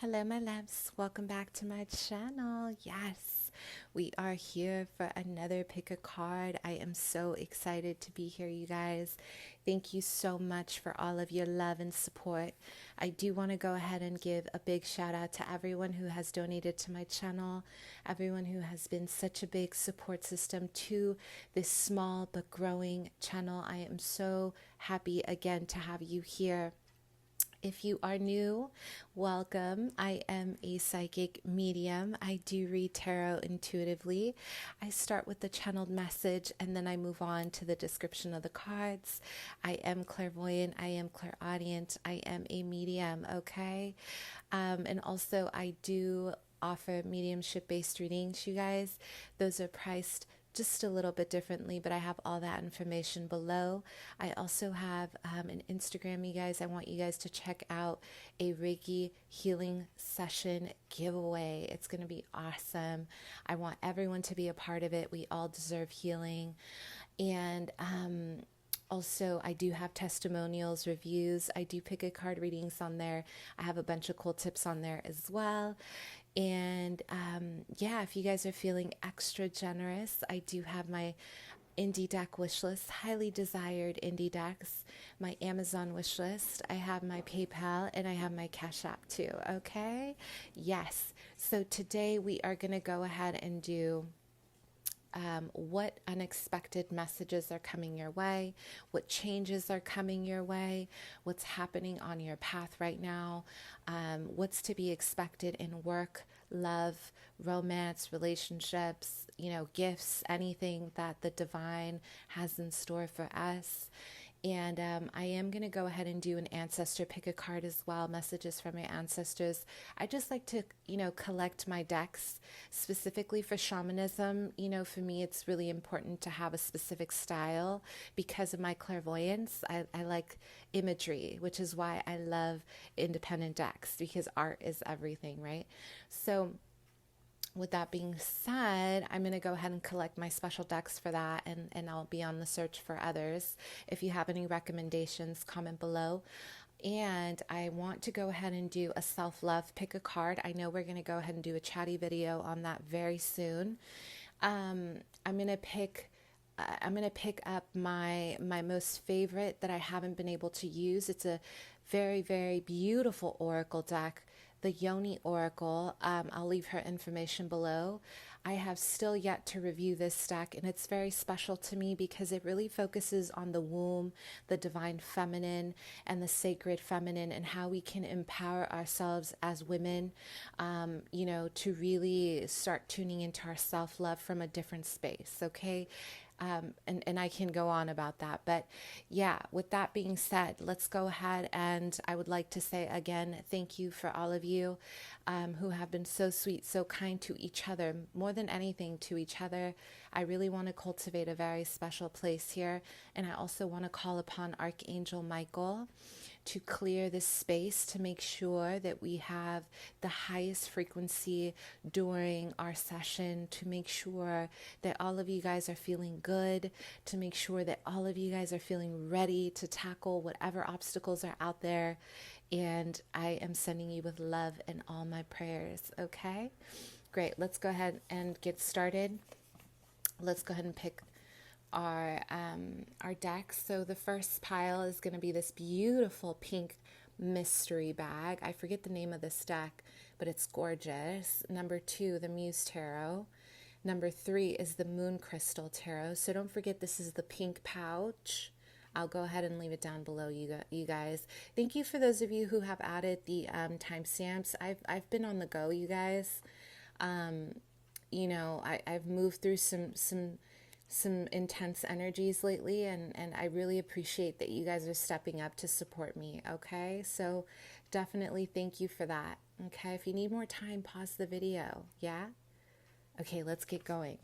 Hello, my loves. Welcome back to my channel. Yes, we are here for another pick a card. I am so excited to be here, you guys. Thank you so much for all of your love and support. I do want to go ahead and give a big shout out to everyone who has donated to my channel, everyone who has been such a big support system to this small but growing channel. I am so happy again to have you here. If you are new, welcome. I am a psychic medium. I do read tarot intuitively. I start with the channeled message and then I move on to the description of the cards. I am clairvoyant. I am clairaudient. I am a medium, okay? And also I do offer mediumship based readings, you guys. Those are priced just a little bit differently, but I have all that information below. I also have an Instagram, you guys. I want you guys to check out a Reiki healing session giveaway. It's going to be awesome. I want everyone to be a part of it. We all deserve healing. And also, I do have testimonials, reviews. I do pick a card readings on there. I have a bunch of cool tips on there as well. And yeah, if you guys are feeling extra generous, I do have my indie deck wish list, highly desired indie decks, my Amazon wish list. I have my PayPal and I have my Cash App too, okay? Yes. So today we are going to go ahead and do what unexpected messages are coming your way, what changes are coming your way, what's happening on your path right now, what's to be expected in work, love, romance, relationships, gifts, anything that the divine has in store for us. And I am going to go ahead and do an ancestor pick a card as well, messages from my ancestors. I just like to, collect my decks specifically for shamanism. For me, it's really important to have a specific style because of my clairvoyance. I like imagery, which is why I love independent decks, because art is everything, right? So with that being said, I'm going to go ahead and collect my special decks for that, and I'll be on the search for others. If you have any recommendations, comment below. And I want to go ahead and do a self-love pick a card. I know we're going to go ahead and do a chatty video on that very soon. I'm going to pick up my most favorite that I haven't been able to use. It's a very, very beautiful oracle deck, the Yoni Oracle. I'll leave her information below. I have still yet to review this deck, and it's very special to me because it really focuses on the womb, the divine feminine, and the sacred feminine, and how we can empower ourselves as women, to really start tuning into our self-love from a different space, okay? And I can go on about that. But yeah, with that being said, let's go ahead, and I would like to say again, thank you for all of you who have been so sweet, so kind to each other, more than anything to each other. I really want to cultivate a very special place here. And I also want to call upon Archangel Michael to clear this space, to make sure that we have the highest frequency during our session, to make sure that all of you guys are feeling good, to make sure that all of you guys are feeling ready to tackle whatever obstacles are out there. And I am sending you with love and all my prayers, okay? Great, let's go ahead and get started. Let's go ahead and pick our decks. So the first pile is going to be this beautiful pink mystery bag. I forget the name of this deck, but it's gorgeous. Number 2, the Muse Tarot. Number 3 is the Moon Crystal Tarot. So don't forget, this is the pink pouch. I'll go ahead and leave it down below, you guys. Thank you for those of you who have added the timestamps. I've been on the go, you guys. I've moved through some intense energies lately, and I really appreciate that you guys are stepping up to support me, okay? So definitely thank you for that, okay? If you need more time, pause the video, yeah? Okay, let's get going.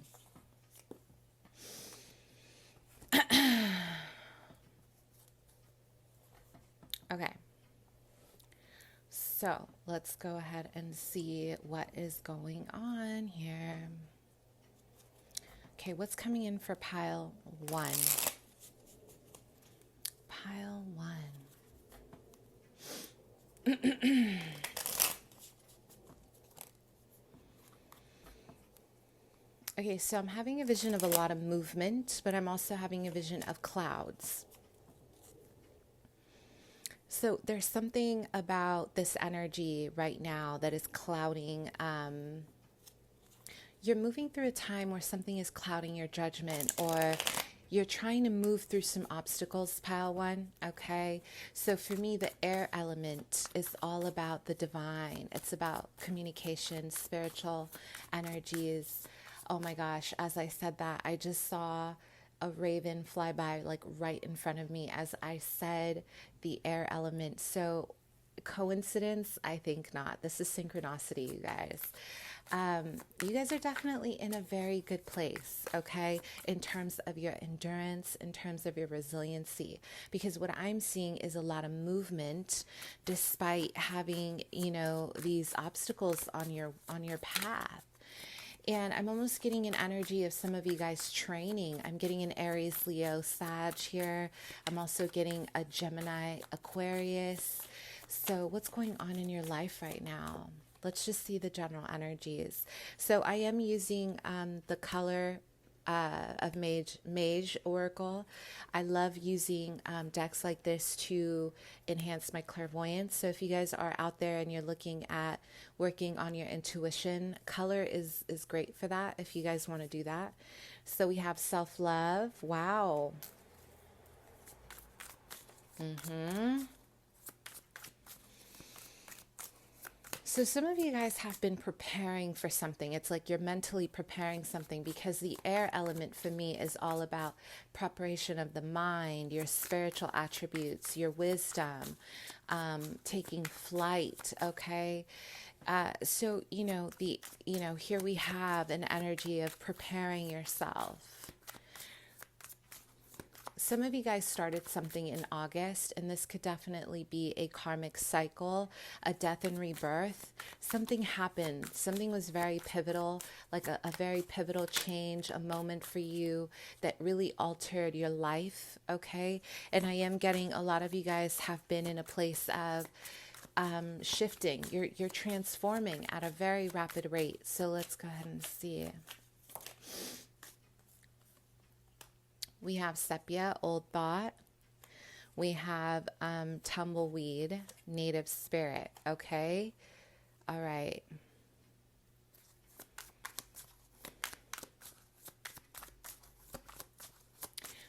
Okay, so let's go ahead and see what is going on here. Okay, what's coming in for pile 1? Pile 1. Okay, so I'm having a vision of a lot of movement, but I'm also having a vision of clouds. So there's something about this energy right now that is clouding. You're moving through a time where something is clouding your judgment, or you're trying to move through some obstacles, pile one. Okay. So for me, the air element is all about the divine. It's about communication, spiritual energies. Oh my gosh. As I said that, I just saw a raven fly by like right in front of me as I said the air element. So coincidence? I think not. This is synchronicity, you guys. You guys are definitely in a very good place, okay, in terms of your endurance, in terms of your resiliency, because what I'm seeing is a lot of movement despite having, these obstacles on your path. And I'm almost getting an energy of some of you guys training. I'm getting an Aries, Leo, Sag here. I'm also getting a Gemini, Aquarius. So what's going on in your life right now? Let's just see the general energies. So I am using the color of Mage Oracle. I love using decks like this to enhance my clairvoyance. So if you guys are out there and you're looking at working on your intuition, color is great for that if you guys want to do that. So we have self-love. Wow. So some of you guys have been preparing for something. It's like you're mentally preparing something, because the air element for me is all about preparation of the mind, your spiritual attributes, your wisdom, taking flight. Okay. So, here we have an energy of preparing yourself. Some of you guys started something in August, and this could definitely be a karmic cycle, a death and rebirth. Something happened. Something was very pivotal, like a very pivotal change, a moment for you that really altered your life, okay? And I am getting a lot of you guys have been in a place of shifting. You're transforming at a very rapid rate. So let's go ahead and see. We have sepia, old thought. We have tumbleweed, native spirit. Okay. All right.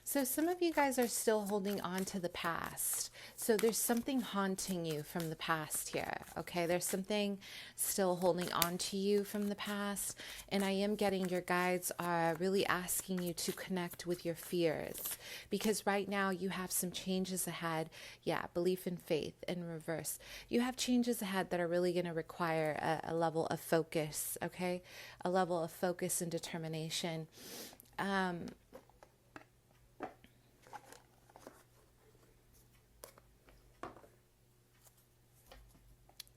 So some of you guys are still holding on to the past. So there's something haunting you from the past here, okay? There's something still holding on to you from the past. And I am getting your guides are really asking you to connect with your fears, because right now you have some changes ahead. Yeah, belief and faith in reverse. You have changes ahead that are really going to require a level of focus, okay? A level of focus and determination.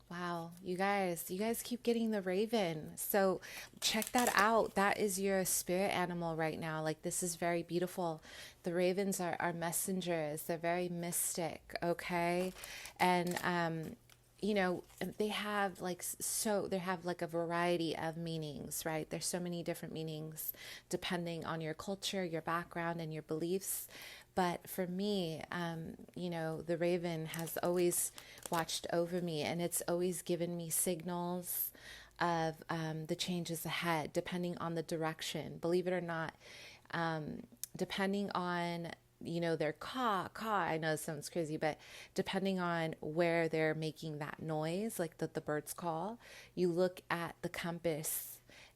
Wow, you guys keep getting the raven. So check that out. That is your spirit animal right now. Like, this is very beautiful. The ravens are messengers. They're very mystic, okay? And they have like a variety of meanings, right? There's so many different meanings depending on your culture, your background, and your beliefs. But for me, the raven has always watched over me, and it's always given me signals of the changes ahead, depending on the direction. Believe it or not, depending on their caw, I know it sounds crazy, but depending on where they're making that noise, like the birds call, you look at the compass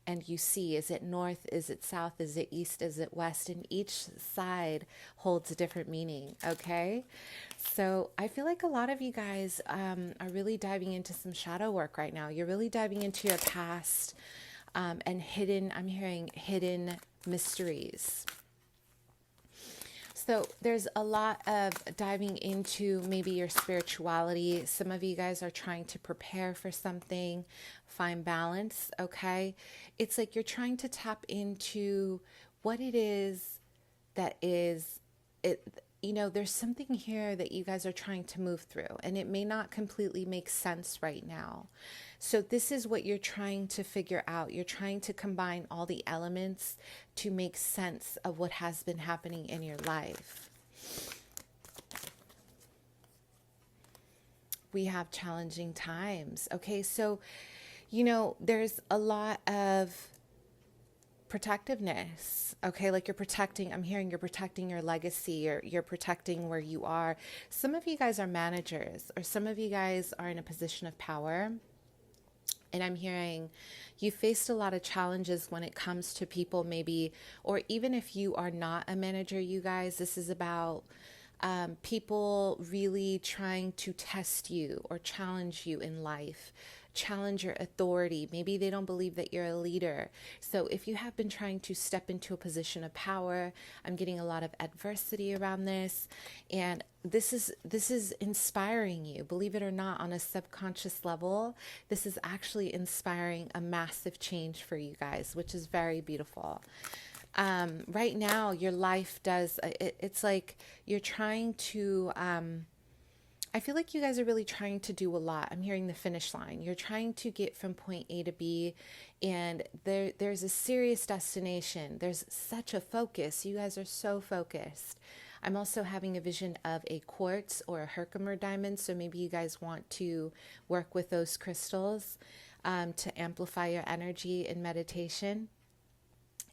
and you see, is it north, is it south, is it east, is it west? And each side holds a different meaning, okay? So I feel like a lot of you guys are really diving into some shadow work right now. You're really diving into your past and I'm hearing hidden mysteries. So there's a lot of diving into maybe your spirituality. Some of you guys are trying to prepare for something, find balance, okay? It's like you're trying to tap into what it is that is it. there's something here that you guys are trying to move through, and it may not completely make sense right now. So this is what you're trying to figure out. You're trying to combine all the elements to make sense of what has been happening in your life. We have challenging times. Okay, so, there's a lot of protectiveness. Okay, like I'm hearing you're protecting your legacy, or you're protecting where you are. Some of you guys are managers, or some of you guys are in a position of power. And I'm hearing you faced a lot of challenges when it comes to people, maybe, or even if you are not a manager, you guys, this is about people really trying to test you or challenge you in life, challenge your authority. Maybe they don't believe that you're a leader. So if you have been trying to step into a position of power, I'm getting a lot of adversity around this. And this is inspiring you. Believe it or not, on a subconscious level, this is actually inspiring a massive change for you guys, which is very beautiful. Right now, your life it's like you're trying to, I feel like you guys are really trying to do a lot. I'm hearing the finish line. You're trying to get from point A to B, and there's a serious destination. There's such a focus. You guys are so focused. I'm also having a vision of a quartz or a Herkimer diamond, so maybe you guys want to work with those crystals to amplify your energy in meditation.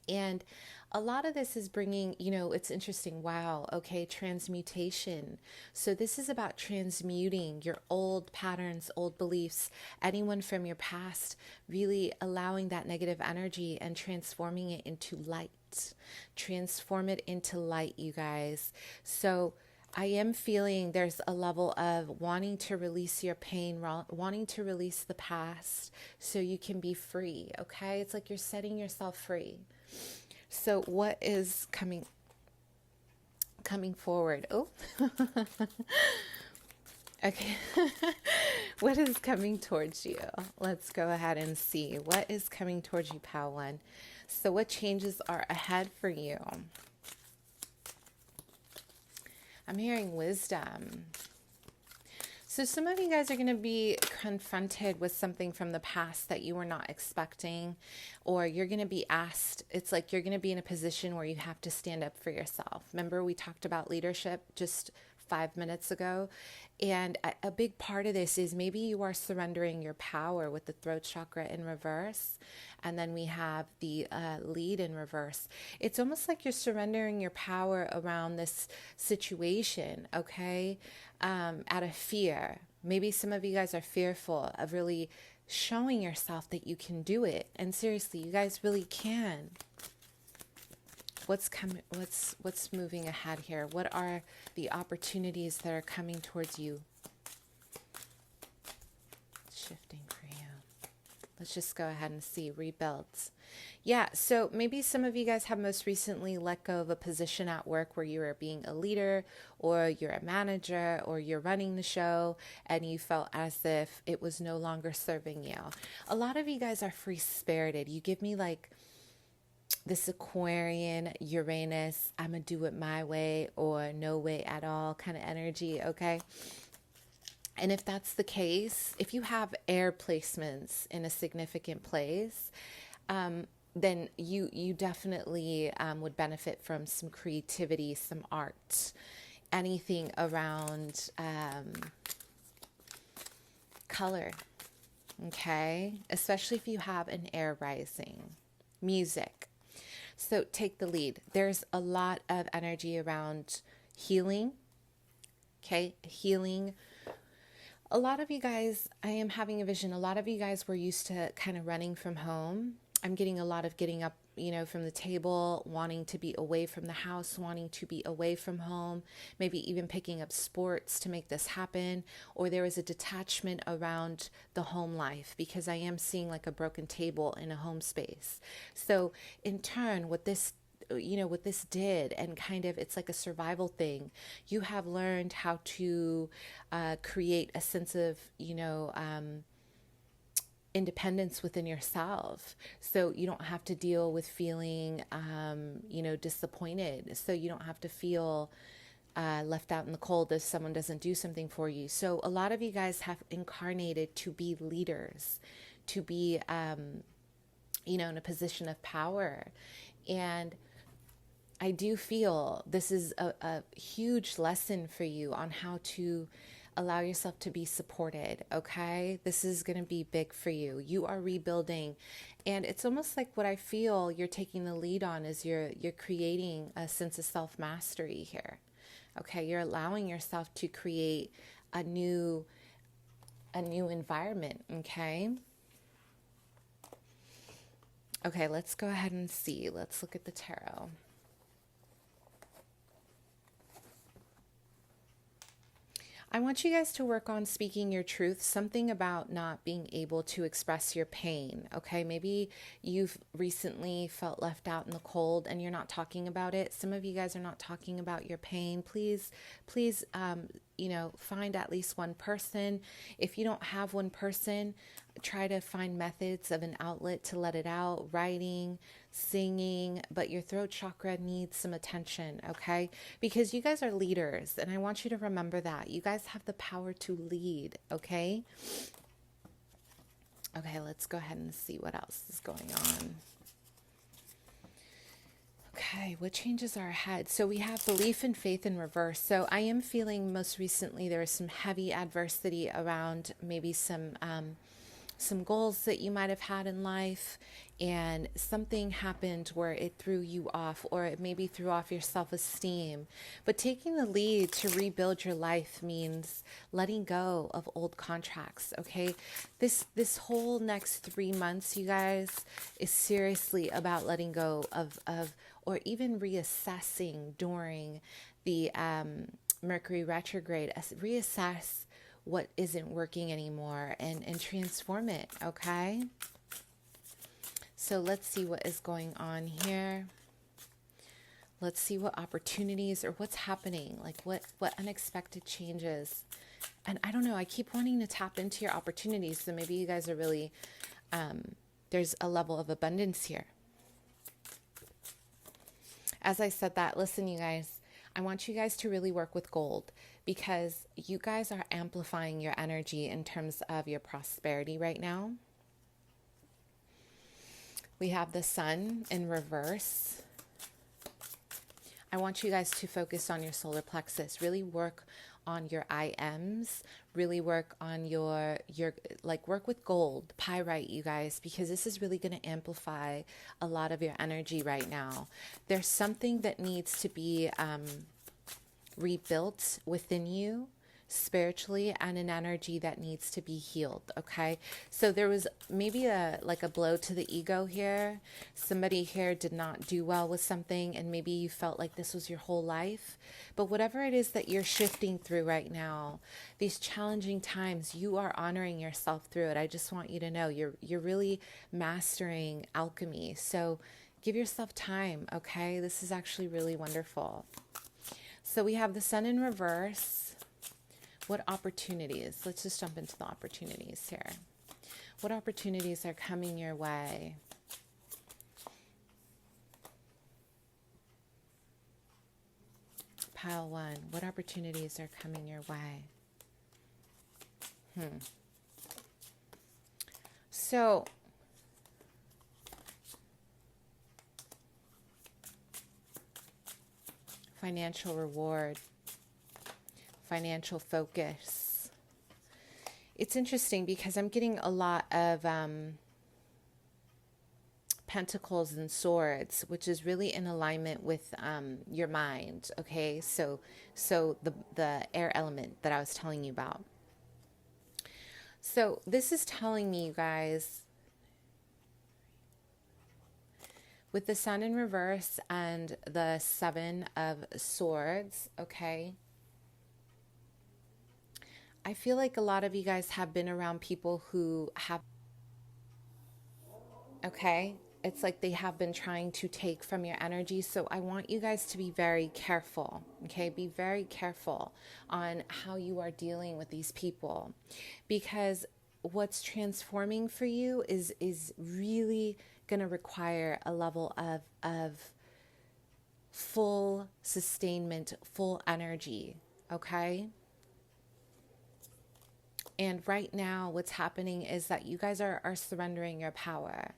And a lot of this is bringing, it's interesting. Wow. Okay. Transmutation. So this is about transmuting your old patterns, old beliefs, anyone from your past, really allowing that negative energy and transforming it into light. Transform it into light, you guys. So I am feeling there's a level of wanting to release your pain, wanting to release the past so you can be free. Okay. It's like you're setting yourself free. So what is coming forward? Oh, okay. What is coming towards you? Let's go ahead and see what is coming towards you, Pal One. So what changes are ahead for you? I'm hearing wisdom. So some of you guys are going to be confronted with something from the past that you were not expecting, or you're going to be asked, it's like you're going to be in a position where you have to stand up for yourself. Remember, we talked about leadership just 5 minutes ago. And a big part of this is maybe you are surrendering your power with the throat chakra in reverse. And then we have the lead in reverse. It's almost like you're surrendering your power around this situation, okay? Out of fear. Maybe some of you guys are fearful of really showing yourself that you can do it. And seriously, you guys really can. What's coming? What's moving ahead here? What are the opportunities that are coming towards you? Shifting for you. Let's just go ahead and see. Rebuilds. Yeah, so maybe some of you guys have most recently let go of a position at work where you were being a leader, or you're a manager, or you're running the show, and you felt as if it was no longer serving you. A lot of you guys are free-spirited. You give me like this Aquarian, Uranus, I'm going to do it my way or no way at all kind of energy, okay? And if that's the case, if you have air placements in a significant place, then you definitely would benefit from some creativity, some art, anything around color, okay? Especially if you have an air rising. Music. So take the lead. There's a lot of energy around healing, okay? Healing. A lot of you guys, I am having a vision. A lot of you guys were used to kind of running from home. I'm getting a lot of getting up, from the table, wanting to be away from the house, wanting to be away from home, maybe even picking up sports to make this happen. Or there is a detachment around the home life, because I am seeing like a broken table in a home space. So in turn, what this did, and kind of, it's like a survival thing. You have learned how to create a sense of, independence within yourself. So you don't have to deal with feeling, disappointed. So you don't have to feel left out in the cold if someone doesn't do something for you. So a lot of you guys have incarnated to be leaders, to be, in a position of power. And I do feel this is a huge lesson for you on how to allow yourself to be supported, okay? This is going to be big for you. You are rebuilding. And it's almost like what I feel you're taking the lead on is you're creating a sense of self-mastery here. Okay, you're allowing yourself to create a new environment, okay? Okay, let's go ahead and see. Let's look at the tarot. I want you guys to work on speaking your truth, something about not being able to express your pain, okay? Maybe you've recently felt left out in the cold and you're not talking about it. Some of you guys are not talking about your pain. Please, find at least one person. If you don't have one person, try to find methods of an outlet to let it out, writing, singing, but your throat chakra needs some attention, okay? Because you guys are leaders, and I want you to remember that. You guys have the power to lead, okay? Okay, let's go ahead and see what else is going on. Okay, what changes are ahead? So we have belief and faith in reverse. So I am feeling most recently there was some heavy adversity around maybe some goals that you might have had in life, and something happened where it threw you off, or it maybe threw off your self-esteem. But taking the lead to rebuild your life means letting go of old contracts, okay? This whole next 3 months, you guys, is seriously about letting go of or even reassessing during the Mercury retrograde. Reassess what isn't working anymore and transform it, okay? So let's see what is going on here. Let's see what opportunities or what's happening, like what unexpected changes. And I don't know, I keep wanting to tap into your opportunities. So maybe you guys are really, there's a level of abundance here. As I said that, listen, you guys, I want you guys to really work with gold, because you guys are amplifying your energy in terms of your prosperity right now. We have the sun in reverse. I want you guys to focus on your solar plexus, really work on your IMs, really work on your work with gold, pyrite, you guys, because this is really going to amplify a lot of your energy right now. There's something that needs to be rebuilt within you spiritually, and an energy that needs to be healed, okay? So there was maybe a blow to the ego here. Somebody here did not do well with something, and maybe you felt like this was your whole life. But whatever it is that you're shifting through right now, these challenging times, you are honoring yourself through it. I just want you to know you're really mastering alchemy. So give yourself time, okay? This is actually really wonderful. So we have the sun in reverse. What opportunities? Let's just jump into the opportunities here. What opportunities are coming your way? Pile one. What opportunities are coming your way? So, financial reward. Financial focus. It's interesting because I'm getting a lot of pentacles and swords, which is really in alignment with your mind, okay? So the air element that I was telling you about. So this is telling me, you guys, with the sun in reverse and the 7 of swords, okay? I feel like a lot of you guys have been around people who have, okay? It's like they have been trying to take from your energy. So I want you guys to be very careful, okay? Be very careful on how you are dealing with these people, because what's transforming for you is really going to require a level of full sustainment, full energy, okay? And right now, what's happening is that you guys are surrendering your power.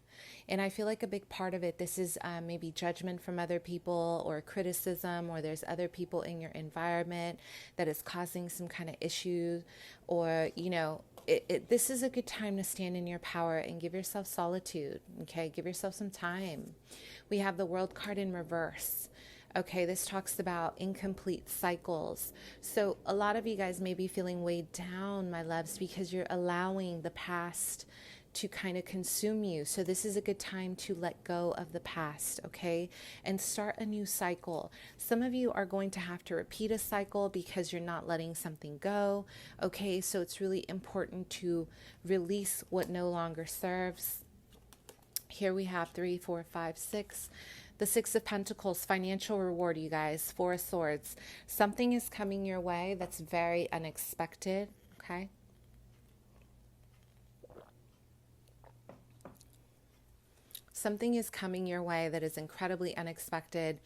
And I feel like a big part of it, this is maybe judgment from other people or criticism, or there's other people in your environment that is causing some kind of issue, or, you know, this is a good time to stand in your power and give yourself solitude, okay? Give yourself some time. We have the World card in reverse. Okay, this talks about incomplete cycles. So a lot of you guys may be feeling weighed down, my loves, because you're allowing the past to kind of consume you. So this is a good time to let go of the past, okay? And start a new cycle. Some of you are going to have to repeat a cycle because you're not letting something go, okay? So it's really important to release what no longer serves. Here we have 3, 4, 5, 6. The Six of Pentacles, financial reward, you guys. Four of Swords. Something is coming your way that's very unexpected, okay? Something is coming your way that is incredibly unexpected,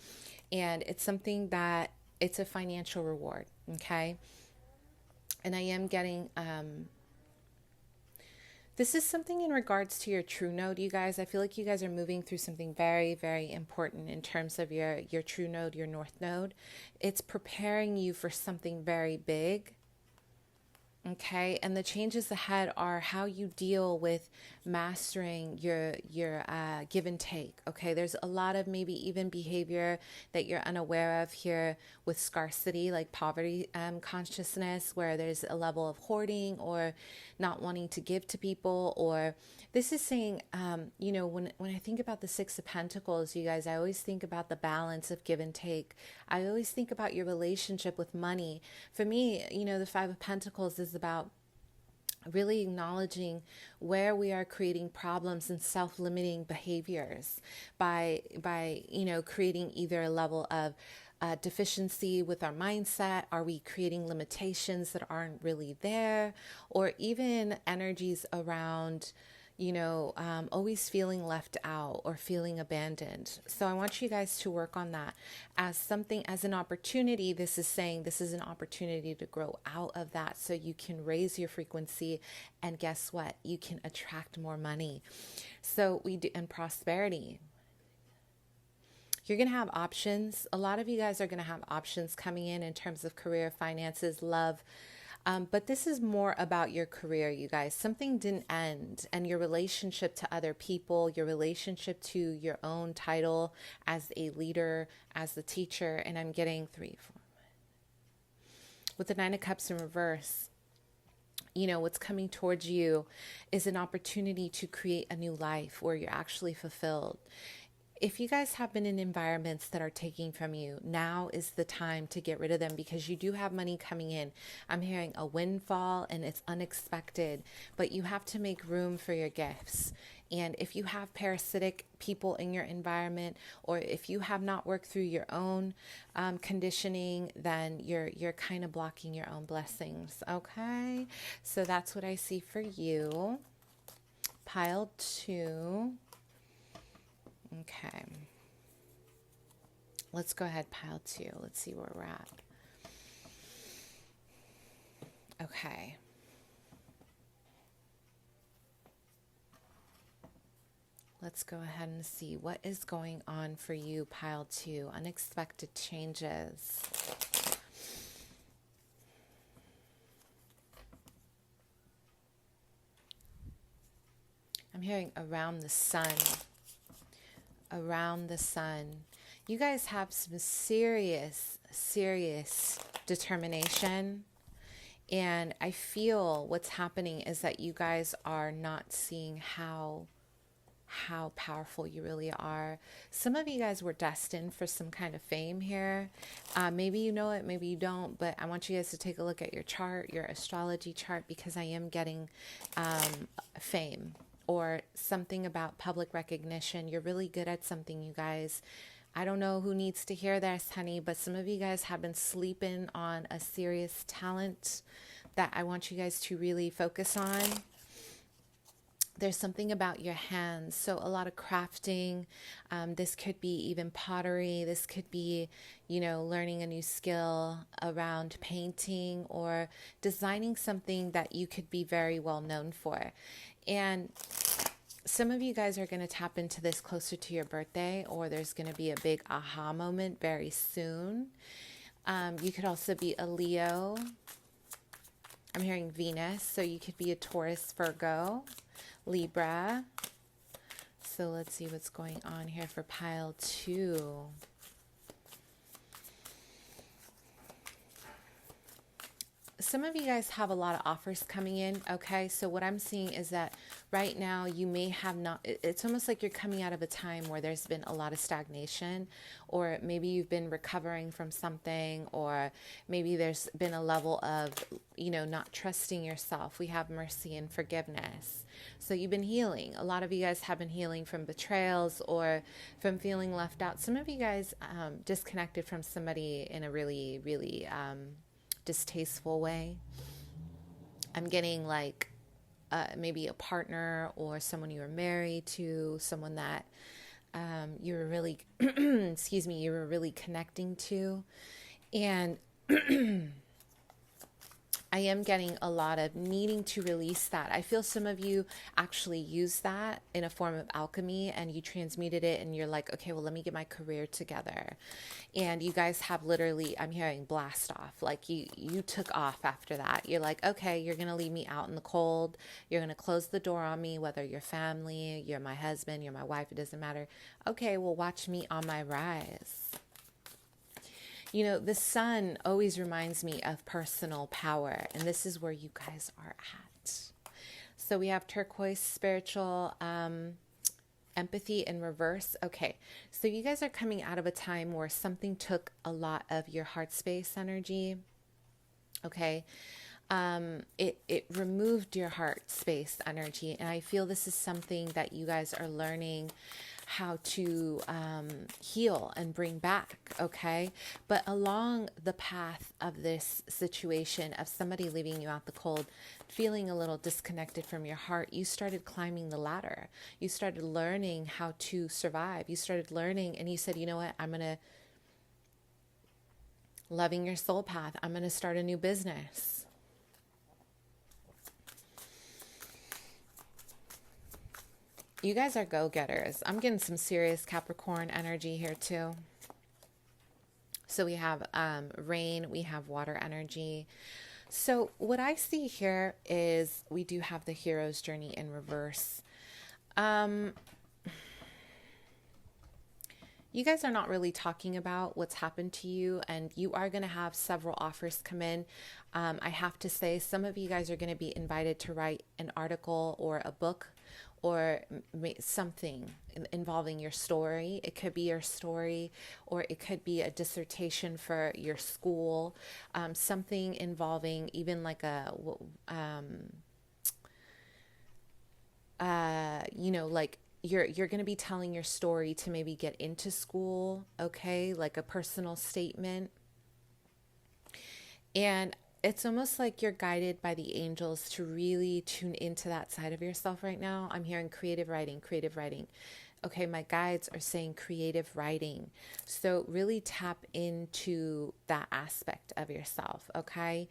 and it's something that, it's a financial reward, okay? And I am getting... this is something in regards to your true node, you guys. I feel like you guys are moving through something very, very important in terms of your true node, your north node. It's preparing you for something very big. Okay, and the changes ahead are how you deal with mastering your give and take. Okay, there's a lot of maybe even behavior that you're unaware of here with scarcity, like poverty consciousness, where there's a level of hoarding or not wanting to give to people. Or this is saying, you know, when I think about the Six of Pentacles, you guys, I always think about the balance of give and take. I always think about your relationship with money. For me, you know, the Five of Pentacles is about really acknowledging where we are creating problems and self-limiting behaviors by you know, creating either a level of deficiency with our mindset. Are we creating limitations that aren't really there? Or even energies around, you know, always feeling left out or feeling abandoned. So I want you guys to work on that as something, as an opportunity. This is saying this is an opportunity to grow out of that so you can raise your frequency. And guess what? You can attract more money. So we do, and prosperity. You're going to have options. A lot of you guys are going to have options coming in terms of career, finances, love. But this is more about your career, you guys. Something didn't end, and your relationship to other people, your relationship to your own title as a leader, as the teacher. And I'm getting 3, 4. With the Nine of Cups in reverse, you know, what's coming towards you is an opportunity to create a new life where you're actually fulfilled. If you guys have been in environments that are taking from you, now is the time to get rid of them, because you do have money coming in. I'm hearing a windfall and it's unexpected, but you have to make room for your gifts. And if you have parasitic people in your environment, or if you have not worked through your own conditioning, then you're kind of blocking your own blessings. Okay, so that's what I see for you. Pile 2. Okay, let's go ahead, pile 2. Let's see where we're at. Okay. Let's go ahead and see what is going on for you, pile 2. Unexpected changes. I'm hearing around the sun. Around the sun. You guys have some serious determination. And I feel what's happening is that you guys are not seeing how powerful you really are. Some of you guys were destined for some kind of fame here. Maybe you know it, maybe you don't, but I want you guys to take a look at your chart, your astrology chart, because I am getting fame. Or something about public recognition. You're really good at something, you guys. I don't know who needs to hear this, honey, but some of you guys have been sleeping on a serious talent that I want you guys to really focus on. There's something about your hands. So a lot of crafting. This could be even pottery. This could be, learning a new skill around painting or designing something that you could be very well known for. And some of you guys are going to tap into this closer to your birthday, or there's going to be a big aha moment very soon. You could also be a Leo. I'm hearing Venus, so you could be a Taurus, Virgo, Libra. So let's see what's going on here for pile 2. Some of you guys have a lot of offers coming in, okay? So what I'm seeing is that right now you may have not, it's almost like you're coming out of a time where there's been a lot of stagnation, or maybe you've been recovering from something, or maybe there's been a level of, not trusting yourself. We have mercy and forgiveness. So you've been healing. A lot of you guys have been healing from betrayals or from feeling left out. Some of you guys disconnected from somebody in a really, really distasteful way. I'm getting like maybe a partner or someone you were married to, someone that you were really, you were really connecting to. And I am getting a lot of needing to release that. I feel some of you actually use that in a form of alchemy, and you transmuted it and you're like, okay, well, let me get my career together. And you guys have literally, I'm hearing blast off. Like you took off after that. You're like, okay, you're going to leave me out in the cold. You're going to close the door on me, whether you're family, you're my husband, you're my wife, it doesn't matter. Okay, well, watch me on my rise. The sun always reminds me of personal power, and this is where you guys are at. So we have turquoise, spiritual, empathy in reverse. Okay, so you guys are coming out of a time where something took a lot of your heart space energy. Okay, it removed your heart space energy, and I feel this is something that you guys are learning how to heal and bring back, okay? But along the path of this situation of somebody leaving you out the cold, feeling a little disconnected from your heart, you started climbing the ladder. You started learning how to survive. You started learning, and you said, you know what, loving your soul path, I'm going to start a new business. You guys are go-getters. I'm getting some serious Capricorn energy here too. So we have rain, we have water energy. So what I see here is we do have the hero's journey in reverse. You guys are not really talking about what's happened to you, and you are going to have several offers come in. I have to say, some of you guys are going to be invited to write an article or a book or something involving your story. It could be your story, or it could be a dissertation for your school, something involving even like like you're going to be telling your story to maybe get into school, okay? Like a personal statement. And it's almost like you're guided by the angels to really tune into that side of yourself right now. I'm hearing creative writing, creative writing. Okay, my guides are saying creative writing. So really tap into that aspect of yourself, okay?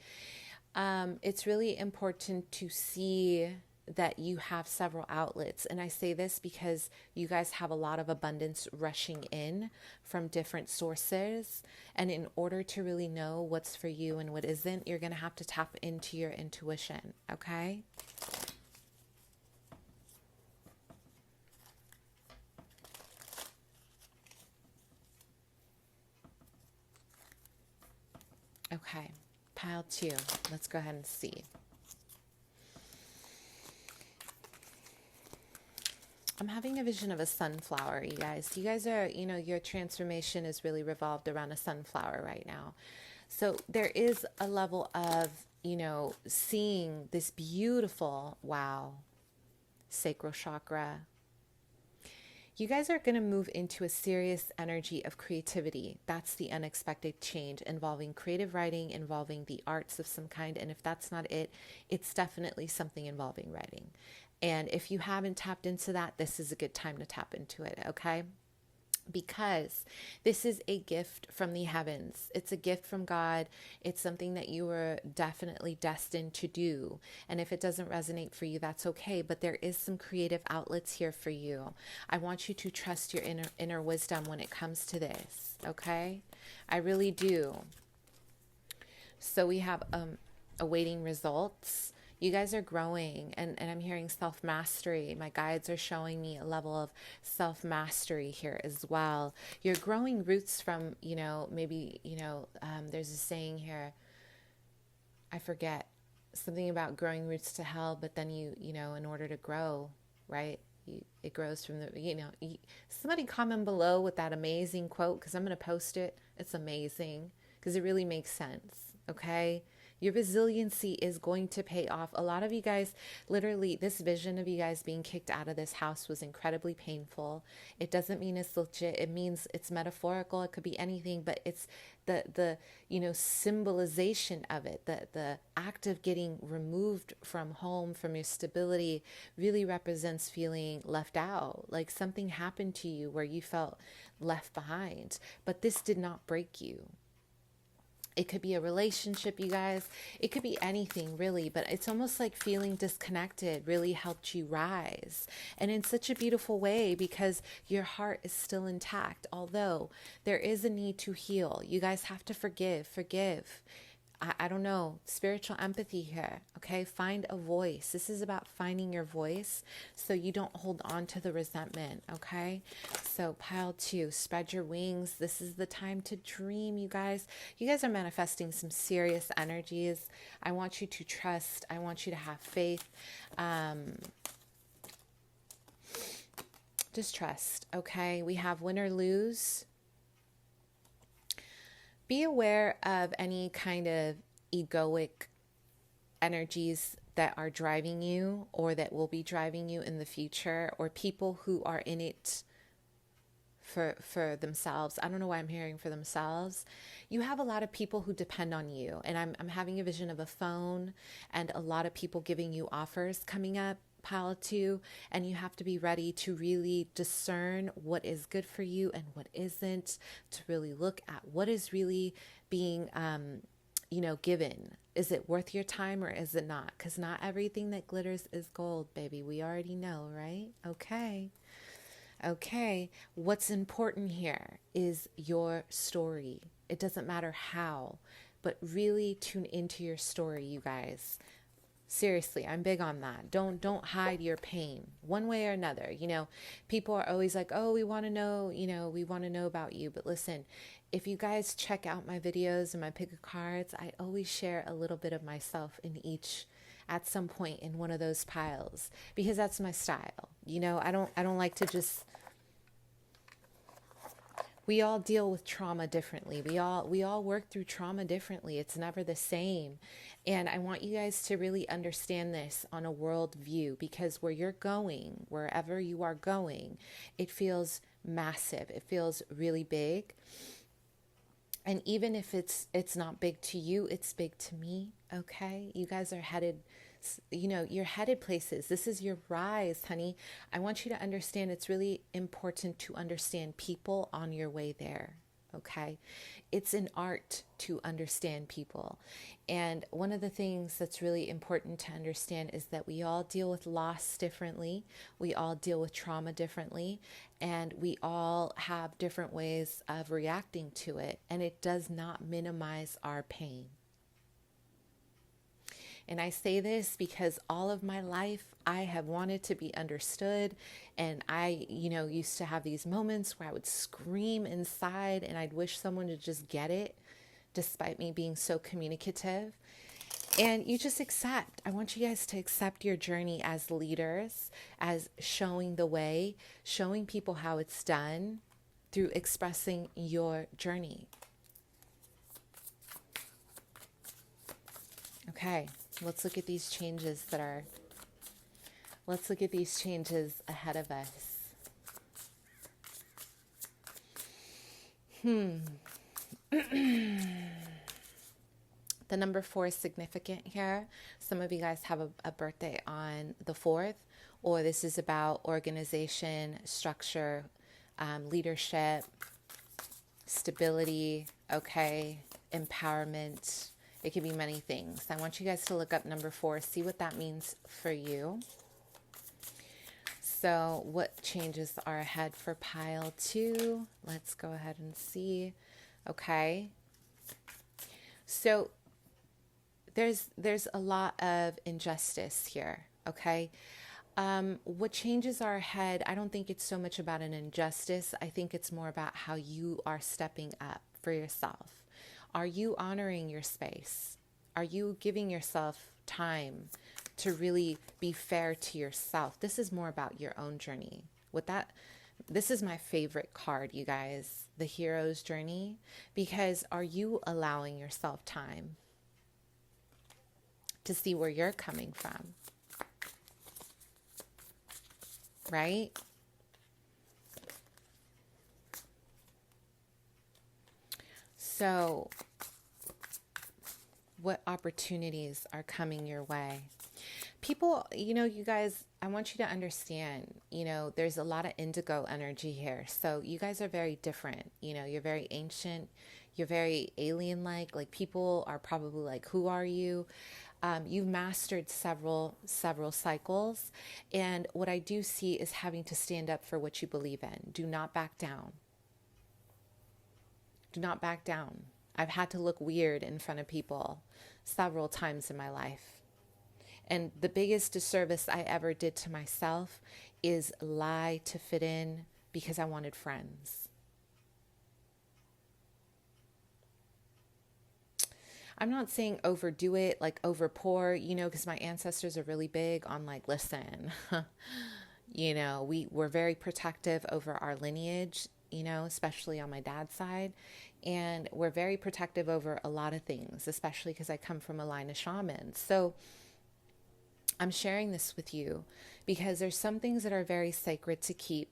It's really important to see that you have several outlets. And I say this because you guys have a lot of abundance rushing in from different sources. And in order to really know what's for you and what isn't, you're going to have to tap into your intuition, okay? Okay, pile 2. Let's go ahead and see. I'm having a vision of a sunflower, you guys. You guys are, your transformation is really revolved around a sunflower right now. So there is a level of, seeing this beautiful, wow, sacral chakra. You guys are going to move into a serious energy of creativity. That's the unexpected change involving creative writing, involving the arts of some kind. And if that's not it, it's definitely something involving writing. And if you haven't tapped into that, this is a good time to tap into it, okay? Because this is a gift from the heavens. It's a gift from God. It's something that you were definitely destined to do. And if it doesn't resonate for you, that's okay. But there is some creative outlets here for you. I want you to trust your inner wisdom when it comes to this, okay? I really do. So we have awaiting results. You guys are growing, and I'm hearing self-mastery. My guides are showing me a level of self-mastery here as well. You're growing roots from, maybe, there's a saying here, I forget, something about growing roots to hell, but then in order to grow, right? It grows from somebody comment below with that amazing quote, because I'm going to post it. It's amazing, because it really makes sense, okay? Your resiliency is going to pay off. A lot of you guys, literally, this vision of you guys being kicked out of this house was incredibly painful. It doesn't mean it's legit. It means it's metaphorical. It could be anything, but it's the symbolization of it. The act of getting removed from home, from your stability, really represents feeling left out. Like something happened to you where you felt left behind. But this did not break you. It could be a relationship, you guys. It could be anything, really. But it's almost like feeling disconnected really helped you rise. And in such a beautiful way, because your heart is still intact. Although there is a need to heal. You guys have to forgive. I don't know, spiritual empathy here, okay? Find a voice. This is about finding your voice so you don't hold on to the resentment, okay? So pile 2, spread your wings. This is the time to dream, you guys. You guys are manifesting some serious energies. I want you to trust. I want you to have faith. Just trust, okay? We have win or lose. Be aware of any kind of egoic energies that are driving you or that will be driving you in the future, or people who are in it for themselves. I don't know why I'm hearing for themselves. You have a lot of people who depend on you, and I'm having a vision of a phone and a lot of people giving you offers coming up. Pile 2, and you have to be ready to really discern what is good for you and what isn't, to really look at what is really being given. Is it worth your time or is it not? Because not everything that glitters is gold, baby. We already know, right? Okay, what's important here is your story. It doesn't matter how, but really tune into your story, you guys. Seriously, I'm big on that. Don't hide your pain one way or another. People are always like, oh, we want to know about you. But listen, if you guys check out my videos and my pick of cards, I always share a little bit of myself in each at some point in one of those piles, because that's my style. I don't like to just. We all deal with trauma differently. We all work through trauma differently. It's never the same. And I want you guys to really understand this on a world view, because where you're going, wherever you are going, it feels massive. It feels really big. And even if it's not big to you, it's big to me, okay? You guys are headed, you're headed places. This is your rise, honey. I want you to understand it's really important to understand people on your way there, okay? It's an art to understand people. And one of the things that's really important to understand is that we all deal with loss differently. We all deal with trauma differently. And we all have different ways of reacting to it. And it does not minimize our pain. And I say this because all of my life, I have wanted to be understood. And I, used to have these moments where I would scream inside and I'd wish someone to just get it, despite me being so communicative. And you just accept. I want you guys to accept your journey as leaders, as showing the way, showing people how it's done through expressing your journey. Okay, let's look at these changes ahead of us. The number 4 is significant here. Some of you guys have a birthday on the 4th or this is about organization, structure, leadership, stability, okay, empowerment. It could be many things. I want you guys to look up number 4, see what that means for you. So what changes are ahead for pile 2? Let's go ahead and see. Okay. So there's a lot of injustice here. Okay. What changes are ahead, I don't think it's so much about an injustice. I think it's more about how you are stepping up for yourself. Are you honoring your space? Are you giving yourself time to really be fair to yourself? This is more about your own journey. This is my favorite card, you guys, the hero's journey, because are you allowing yourself time to see where you're coming from? Right? So, what opportunities are coming your way? People, you guys, I want you to understand, there's a lot of indigo energy here. So you guys are very different. You're very ancient. You're very alien-like. Like people are probably like, who are you? You've mastered several cycles. And what I do see is having to stand up for what you believe in. Do not back down. Do not back down. I've had to look weird in front of people several times in my life. And the biggest disservice I ever did to myself is lie to fit in because I wanted friends. I'm not saying overdo it, like overpour, because my ancestors are really big on like, listen, we're very protective over our lineage, especially on my dad's side. And we're very protective over a lot of things, especially because I come from a line of shamans. So I'm sharing this with you because there's some things that are very sacred to keep,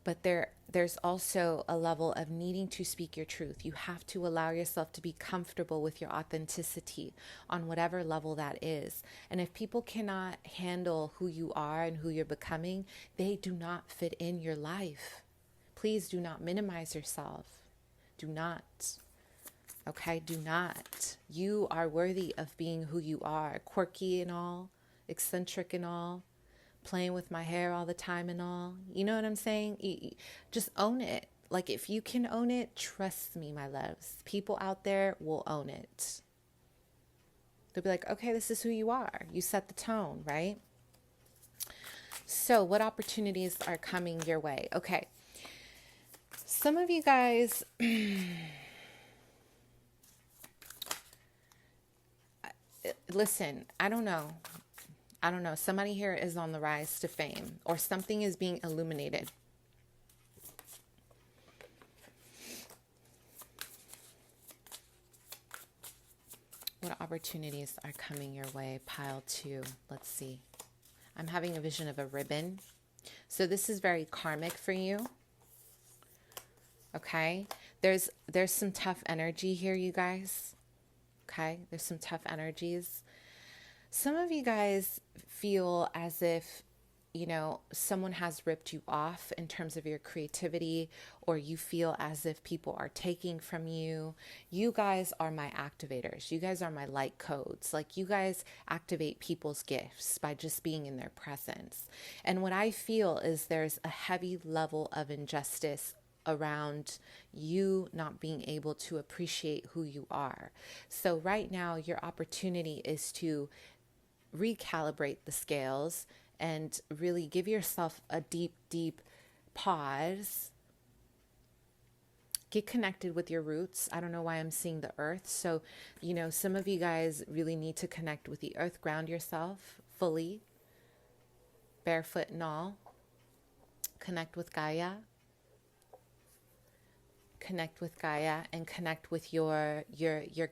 but there's also a level of needing to speak your truth. You have to allow yourself to be comfortable with your authenticity on whatever level that is. And if people cannot handle who you are and who you're becoming, they do not fit in your life. Please do not minimize yourself. Do not. Okay, do not. You are worthy of being who you are, quirky and all, eccentric and all, playing with my hair all the time and all. You know what I'm saying? Just own it. Like if you can own it, trust me, my loves. People out there will own it. They'll be like, okay, this is who you are. You set the tone, right? So what opportunities are coming your way? Okay. Some of you guys, listen, I don't know. Somebody here is on the rise to fame or something is being illuminated. What opportunities are coming your way? Pile 2. Let's see. I'm having a vision of a ribbon. So this is very karmic for you. Okay. There's some tough energy here, you guys. Okay. There's some tough energies. Some of you guys feel as if, someone has ripped you off in terms of your creativity, or you feel as if people are taking from you. You guys are my activators. You guys are my light codes. Like you guys activate people's gifts by just being in their presence. And what I feel is there's a heavy level of injustice around you not being able to appreciate who you are. So right now, your opportunity is to recalibrate the scales and really give yourself a deep pause. Get connected with your roots. I don't know why I'm seeing the earth. So, some of you guys really need to connect with the earth, ground yourself fully, barefoot and all. Connect with Gaia. Connect with Gaia and connect with your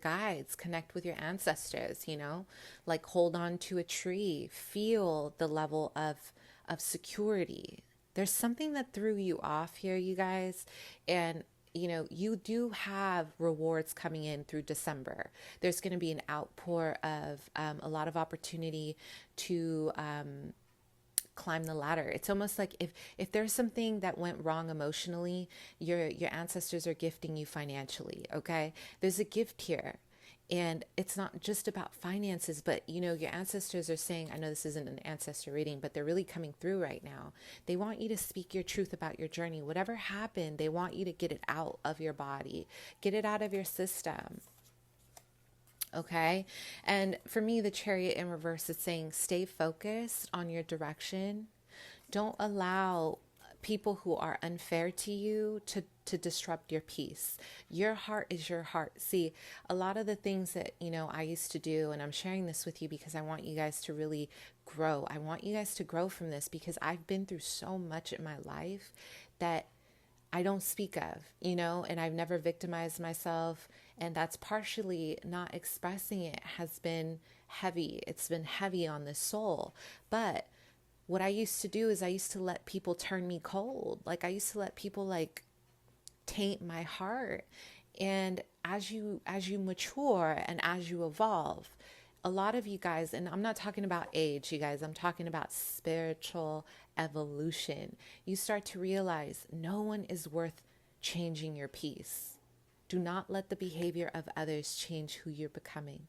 guides, connect with your ancestors, like hold on to a tree, feel the level of security. There's something that threw you off here, you guys, and you do have rewards coming in through December. There's going to be an outpour of a lot of opportunity to climb the ladder. It's almost like if there's something that went wrong emotionally, your ancestors are gifting you financially, okay? There's a gift here. And it's not just about finances, but your ancestors are saying, I know this isn't an ancestor reading, but they're really coming through right now. They want you to speak your truth about your journey. Whatever happened, they want you to get it out of your body, get it out of your system. Okay. And for me, the Chariot in reverse is saying, stay focused on your direction. Don't allow people who are unfair to you to disrupt your peace. Your heart is your heart. See, a lot of the things that, I used to do, and I'm sharing this with you because I want you guys to really grow. I want you guys to grow from this because I've been through so much in my life that I don't speak of, and I've never victimized myself. And that's partially not expressing it has been heavy. It's been heavy on the soul. But what I used to do is I used to let people turn me cold. Like I used to let people taint my heart. And as you mature and as you evolve, a lot of you guys, and I'm not talking about age, you guys, I'm talking about spiritual evolution. You start to realize no one is worth changing your peace. Do not let the behavior of others change who you're becoming.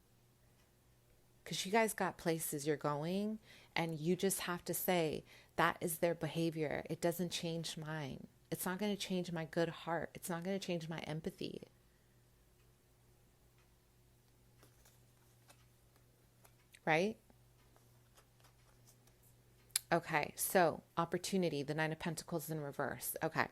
Because you guys got places you're going, and you just have to say, that is their behavior. It doesn't change mine. It's not going to change my good heart. It's not going to change my empathy. Right? Okay, so opportunity, the Nine of Pentacles in reverse. Okay.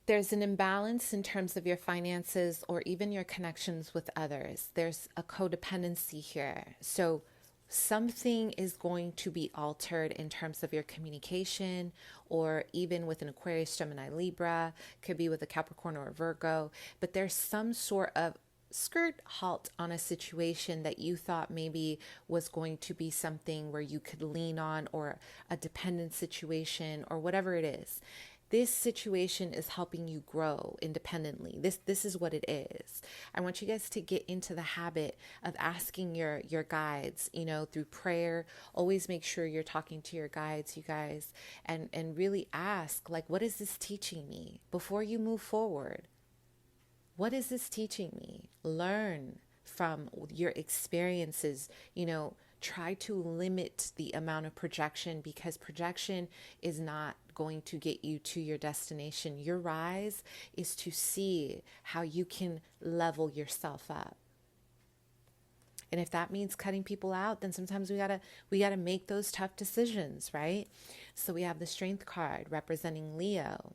There's an imbalance in terms of your finances or even your connections with others. There's a codependency here. So something is going to be altered in terms of your communication, or even with an Aquarius, Gemini, Libra, could be with a Capricorn or a Virgo, but there's some sort of halt on a situation that you thought maybe was going to be something where you could lean on, or a dependent situation, or whatever it is. This situation is helping you grow independently. This is what it is. I want you guys to get into the habit of asking your guides, through prayer. Always make sure you're talking to your guides, you guys, and really ask, what is this teaching me before you move forward? What is this teaching me? Learn from your experiences, try to limit the amount of projection, because projection is not going to get you to your destination. Your rise is to see how you can level yourself up. And if that means cutting people out, then sometimes we gotta make those tough decisions, right? So we have the Strength card representing Leo.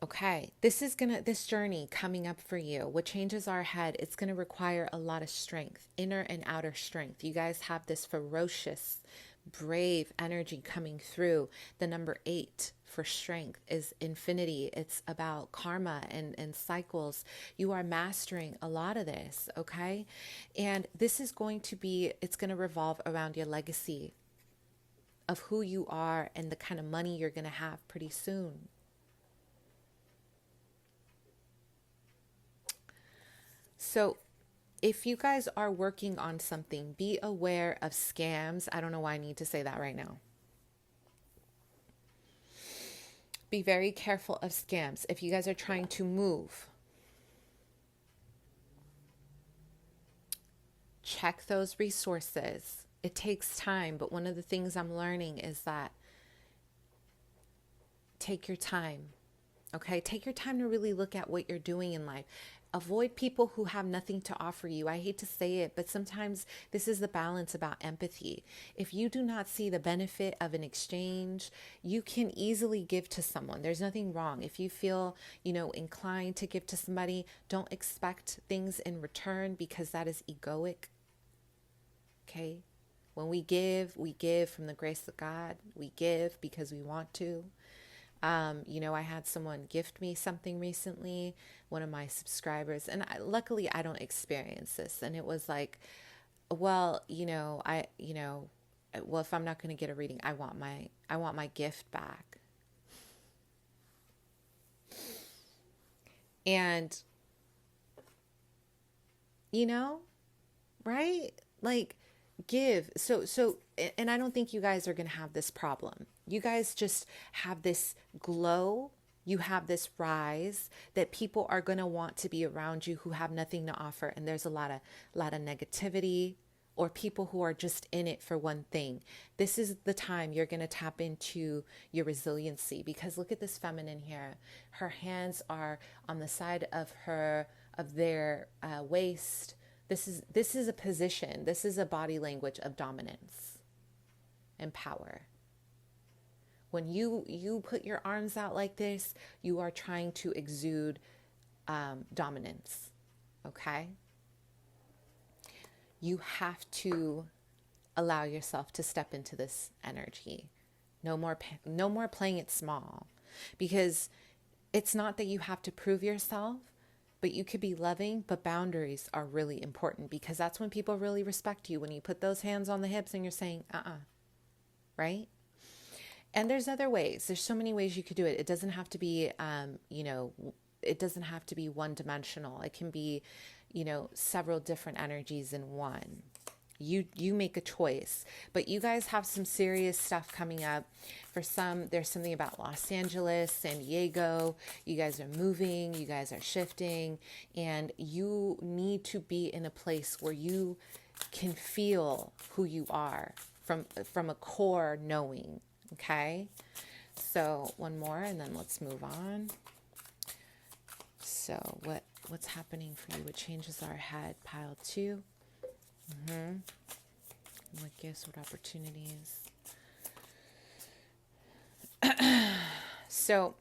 Okay, this journey coming up for you, what changes are ahead, it's going to require a lot of strength, inner and outer strength. You guys have this ferocious, brave energy coming through. The number 8 for strength is infinity. It's about karma and cycles. You are mastering a lot of this, okay? And this is it's going to revolve around your legacy of who you are and the kind of money you're going to have pretty soon. So if you guys are working on something, be aware of scams. I don't know why I need to say that right now. Be very careful of scams. If you guys are trying to move, check those resources. It takes time, but one of the things I'm learning is that take your time, okay? Take your time to really look at what you're doing in life. Avoid people who have nothing to offer you. I hate to say it, but sometimes this is the balance about empathy. If you do not see the benefit of an exchange, you can easily give to someone. There's nothing wrong. If you feel, inclined to give to somebody, don't expect things in return, because that is egoic. Okay? When we give from the grace of God. We give because we want to. I had someone gift me something recently, one of my subscribers, and luckily I don't experience this. And it was like, well, if I'm not going to get a reading, I want my gift back. And, right? Like, give. And I don't think you guys are going to have this problem. You guys just have this glow. You have this rise that people are going to want to be around you who have nothing to offer. And there's a lot of negativity, or people who are just in it for one thing. This is the time you're going to tap into your resiliency, because look at this feminine here. Her hands are on the side of their waist. This is a position. This is a body language of dominance and power. When you put your arms out like this, you are trying to exude dominance. Okay? You have to allow yourself to step into this energy. No more playing it small, because it's not that you have to prove yourself, but you could be loving, but boundaries are really important, because that's when people really respect you, when you put those hands on the hips and you're saying, right? And there's other ways. There's so many ways you could do it. It doesn't have to be, it doesn't have to be one dimensional. It can be, several different energies in one. You make a choice, but you guys have some serious stuff coming up. For some, there's something about Los Angeles, San Diego. You guys are moving, you guys are shifting, and you need to be in a place where you can feel who you are from a core knowing. Okay. So one more, and then let's move on. So what's happening for you? What changes are ahead? Pile 2. What gifts, what opportunities? So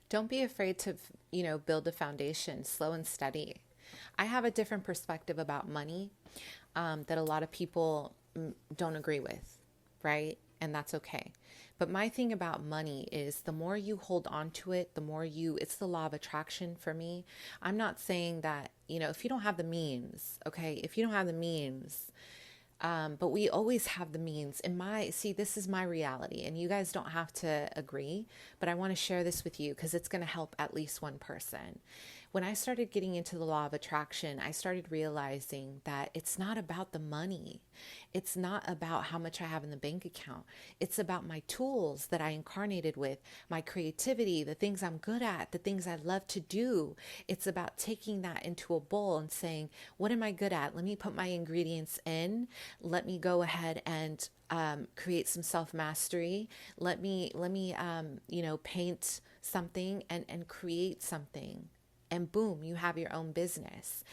don't be afraid to, build a foundation, slow and steady. I have a different perspective about money that a lot of people don't agree with, right? And that's okay. But my thing about money is the more you hold on to it, it's the law of attraction for me. I'm not saying that, if you don't have the means, okay, if you don't have the means, but we always have the means. This is my reality, and you guys don't have to agree, but I want to share this with you because it's going to help at least one person. When I started getting into the law of attraction, I started realizing that it's not about the money. It's not about how much I have in the bank account. It's about my tools that I incarnated with, my creativity, the things I'm good at, the things I love to do. It's about taking that into a bowl and saying, what am I good at? Let me put my ingredients in. Let me go ahead and create some self-mastery. Let me paint something and create something. And boom, you have your own business.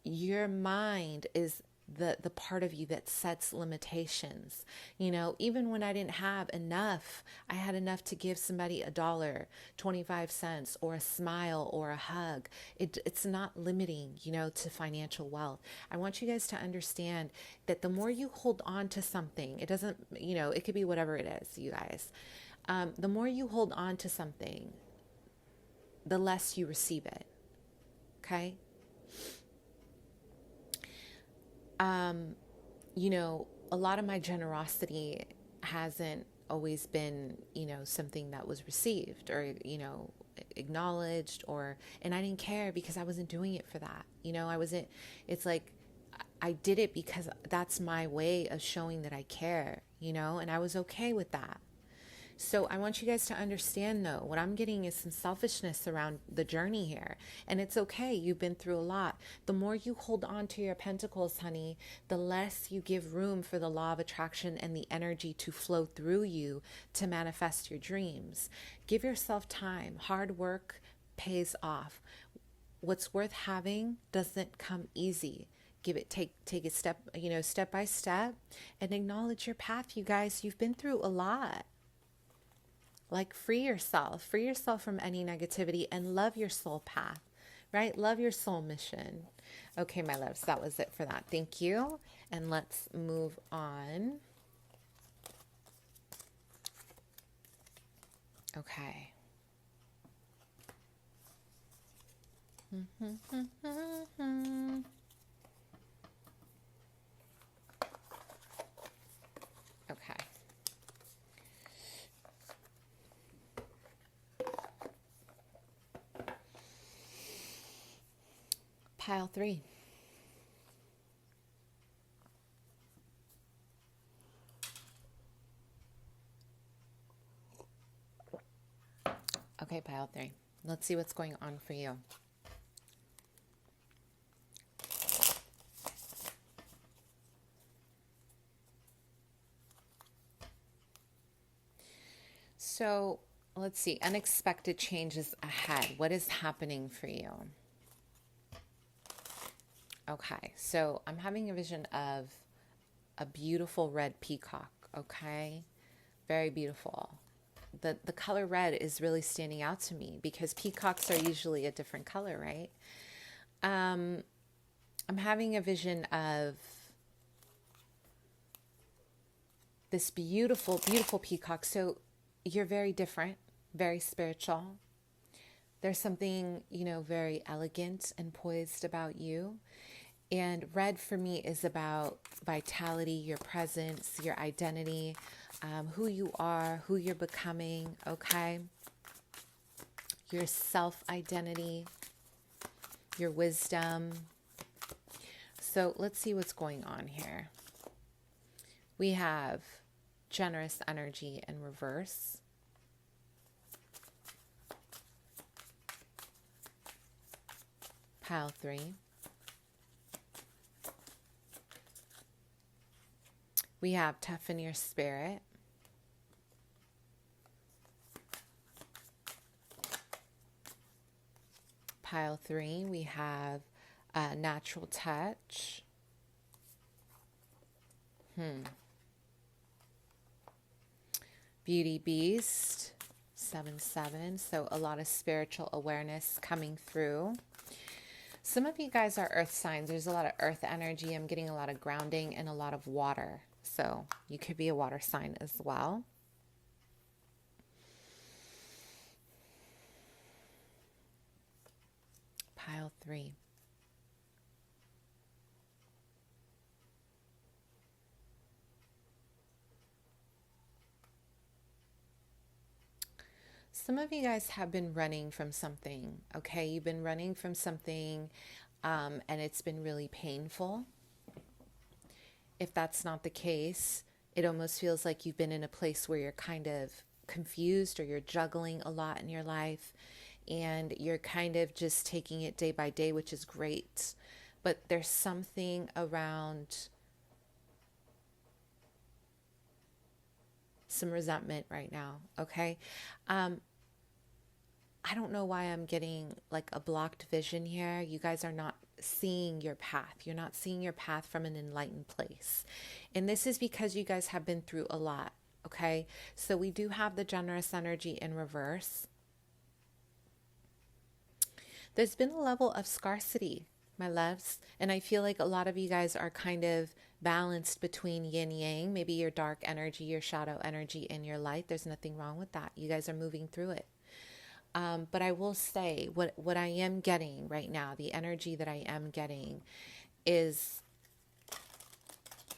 Your mind is the part of you that sets limitations. Even when I didn't have enough, I had enough to give somebody $1, 25 cents, or a smile or a hug. It's not limiting, to financial wealth. I want you guys to understand that the more you hold on to something, it doesn't, it could be whatever it is, you guys. The more you hold on to something, the less you receive it. Okay. A lot of my generosity hasn't always been, something that was received or, acknowledged, and I didn't care because I wasn't doing it for that. It's like I did it because that's my way of showing that I care, and I was okay with that. So I want you guys to understand, though, what I'm getting is some selfishness around the journey here. And it's okay. You've been through a lot. The more you hold on to your pentacles, honey, the less you give room for the law of attraction and the energy to flow through you to manifest your dreams. Give yourself time. Hard work pays off. What's worth having doesn't come easy. Take it step by step, and acknowledge your path, you guys. You've been through a lot. Like, free yourself from any negativity and love your soul path, right? Love your soul mission. Okay, my loves, that was it for that. Thank you. And let's move on. Okay. Okay. Pile 3. Okay, pile 3. Let's see what's going on for you. So let's see, unexpected changes ahead. What is happening for you? Okay, so I'm having a vision of a beautiful red peacock, okay? Very beautiful. The color red is really standing out to me because peacocks are usually a different color, right? I'm having a vision of this beautiful, beautiful peacock. So you're very different, very spiritual. There's something, very elegant and poised about you. And red for me is about vitality, your presence, your identity, who you are, who you're becoming, okay? Your self-identity, your wisdom. So let's see what's going on here. We have generous energy in reverse. Pile 3. We have toughen your spirit. Pile 3, we have natural touch. Beauty beast, 7-7. So a lot of spiritual awareness coming through. Some of you guys are earth signs. There's a lot of earth energy. I'm getting a lot of grounding and a lot of water. So you could be a water sign as well. Pile 3. Some of you guys have been running from something, okay? You've been running from something and it's been really painful. If that's not the case, it almost feels like you've been in a place where you're kind of confused or you're juggling a lot in your life and you're kind of just taking it day by day, which is great. But there's something around some resentment right now, okay? I don't know why I'm getting like a blocked vision here. You guys are not seeing your path. You're not seeing your path from an enlightened place. And this is because you guys have been through a lot, okay? So we do have the generous energy in reverse. There's been a level of scarcity, my loves, and I feel like a lot of you guys are kind of balanced between yin yang, maybe your dark energy, your shadow energy, and your light. There's nothing wrong with that. You guys are moving through it. But I will say what I am getting right now, the energy that I am getting is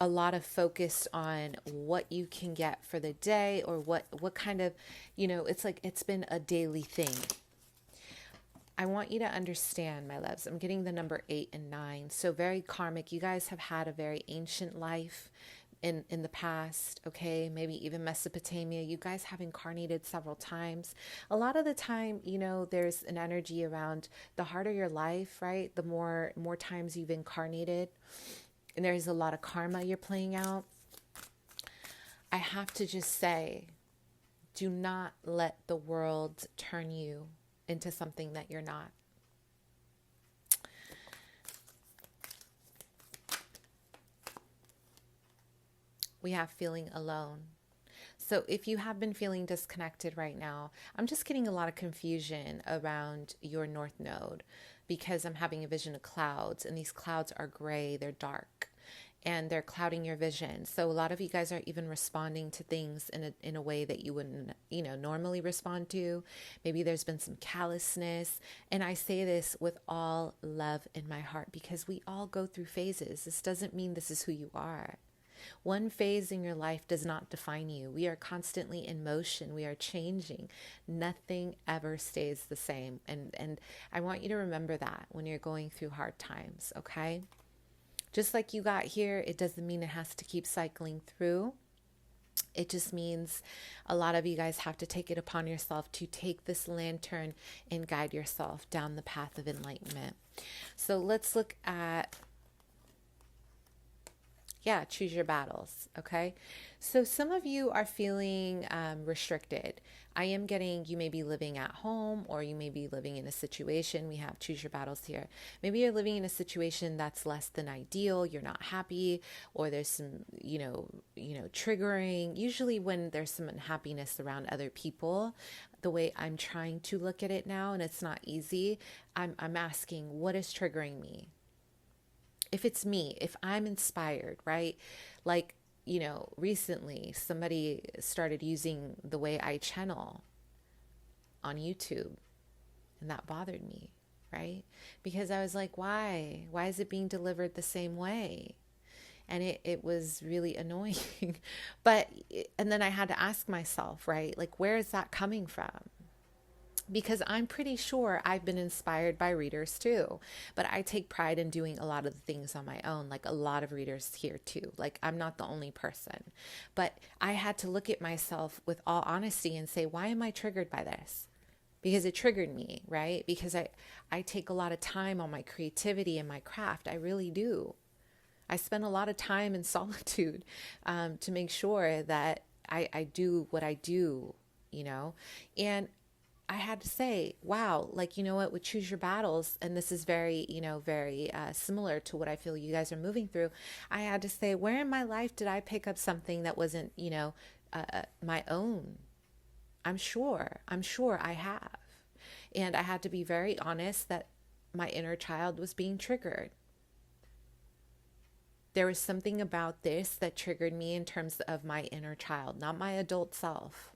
a lot of focus on what you can get for the day or what kind of, it's like it's been a daily thing. I want you to understand, my loves, I'm getting the number 8 and 9. So very karmic. You guys have had a very ancient life in the past, okay? Maybe even Mesopotamia. You guys have incarnated several times. A lot of the time, there's an energy around the harder your life, right? The more times you've incarnated, and there's a lot of karma you're playing out. I have to just say, do not let the world turn you into something that you're not. We have feeling alone. So if you have been feeling disconnected right now, I'm just getting a lot of confusion around your north node because I'm having a vision of clouds, and these clouds are gray, they're dark, and they're clouding your vision. So a lot of you guys are even responding to things in a way that you wouldn't, normally respond to. Maybe there's been some callousness. And I say this with all love in my heart because we all go through phases. This doesn't mean this is who you are. One phase in your life does not define you. We are constantly in motion. We are changing. Nothing ever stays the same. And I want you to remember that when you're going through hard times, okay? Just like you got here, it doesn't mean it has to keep cycling through. It just means a lot of you guys have to take it upon yourself to take this lantern and guide yourself down the path of enlightenment. So let's look at, choose your battles. Okay. So some of you are feeling restricted. I am getting, you may be living at home, or you may be living in a situation. We have choose your battles here. Maybe you're living in a situation that's less than ideal. You're not happy, or there's some, triggering. Usually when there's some unhappiness around other people, the way I'm trying to look at it now, and it's not easy, I'm asking, what is triggering me? If it's me, if I'm inspired, right? Like, recently somebody started using the way I channel on YouTube, and that bothered me, right? Because I was like, why? Why is it being delivered the same way? And it was really annoying. And then I had to ask myself, right? Like, where is that coming from? Because I'm pretty sure I've been inspired by readers too, but I take pride in doing a lot of the things on my own, like a lot of readers here too. Like, I'm not the only person, but I had to look at myself with all honesty and say, why am I triggered by this? Because it triggered me, right? Because I take a lot of time on my creativity and my craft. I really do. I spend a lot of time in solitude to make sure that I do what I do, and I had to say, wow, like, what, with choose your battles. And this is very, very similar to what I feel you guys are moving through. I had to say, where in my life did I pick up something that wasn't, my own? I'm sure I have. And I had to be very honest that my inner child was being triggered. There was something about this that triggered me in terms of my inner child, not my adult self.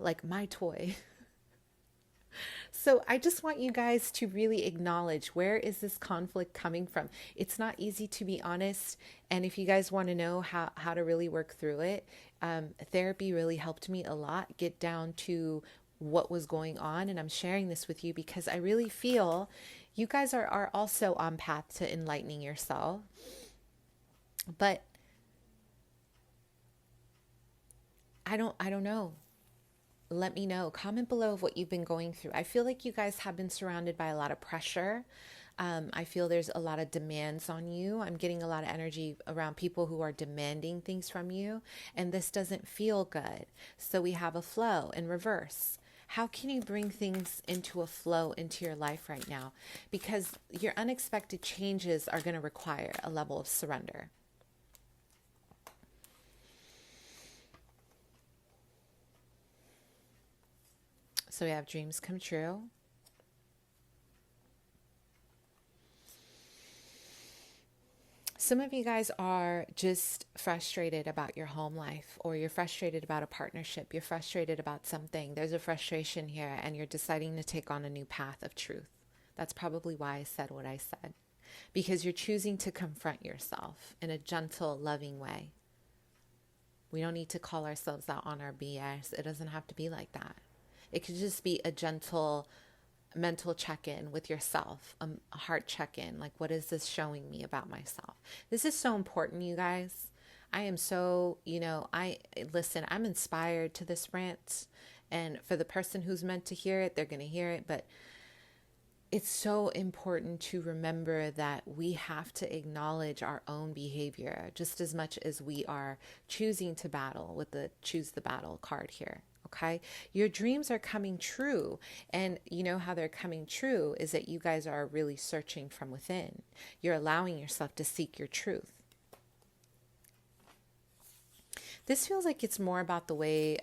Like my toy. So I just want you guys to really acknowledge, where is this conflict coming from? It's not easy, to be honest. And if you guys want to know how to really work through it, therapy really helped me a lot get down to what was going on. And I'm sharing this with you because I really feel you guys are also on path to enlightening yourself. But I don't know. Let me know. Comment below of what you've been going through. I feel like you guys have been surrounded by a lot of pressure. I feel there's a lot of demands on you. I'm getting a lot of energy around people who are demanding things from you, and this doesn't feel good. So we have a flow in reverse. How can you bring things into a flow into your life right now? Because your unexpected changes are going to require a level of surrender. So we have dreams come true. Some of you guys are just frustrated about your home life, or you're frustrated about a partnership. You're frustrated about something. There's a frustration here, and you're deciding to take on a new path of truth. That's probably why I said what I said, because you're choosing to confront yourself in a gentle, loving way. We don't need to call ourselves out on our BS. It doesn't have to be like that. It could just be a gentle mental check-in with yourself, a heart check-in. Like, what is this showing me about myself? This is so important, you guys. I am so, I'm inspired to this rant. And for the person who's meant to hear it, they're going to hear it. But it's so important to remember that we have to acknowledge our own behavior just as much as we are choosing to battle with the choose the battle card here. Okay, your dreams are coming true. And you know how they're coming true is that you guys are really searching from within. You're allowing yourself to seek your truth. This feels like it's more about the way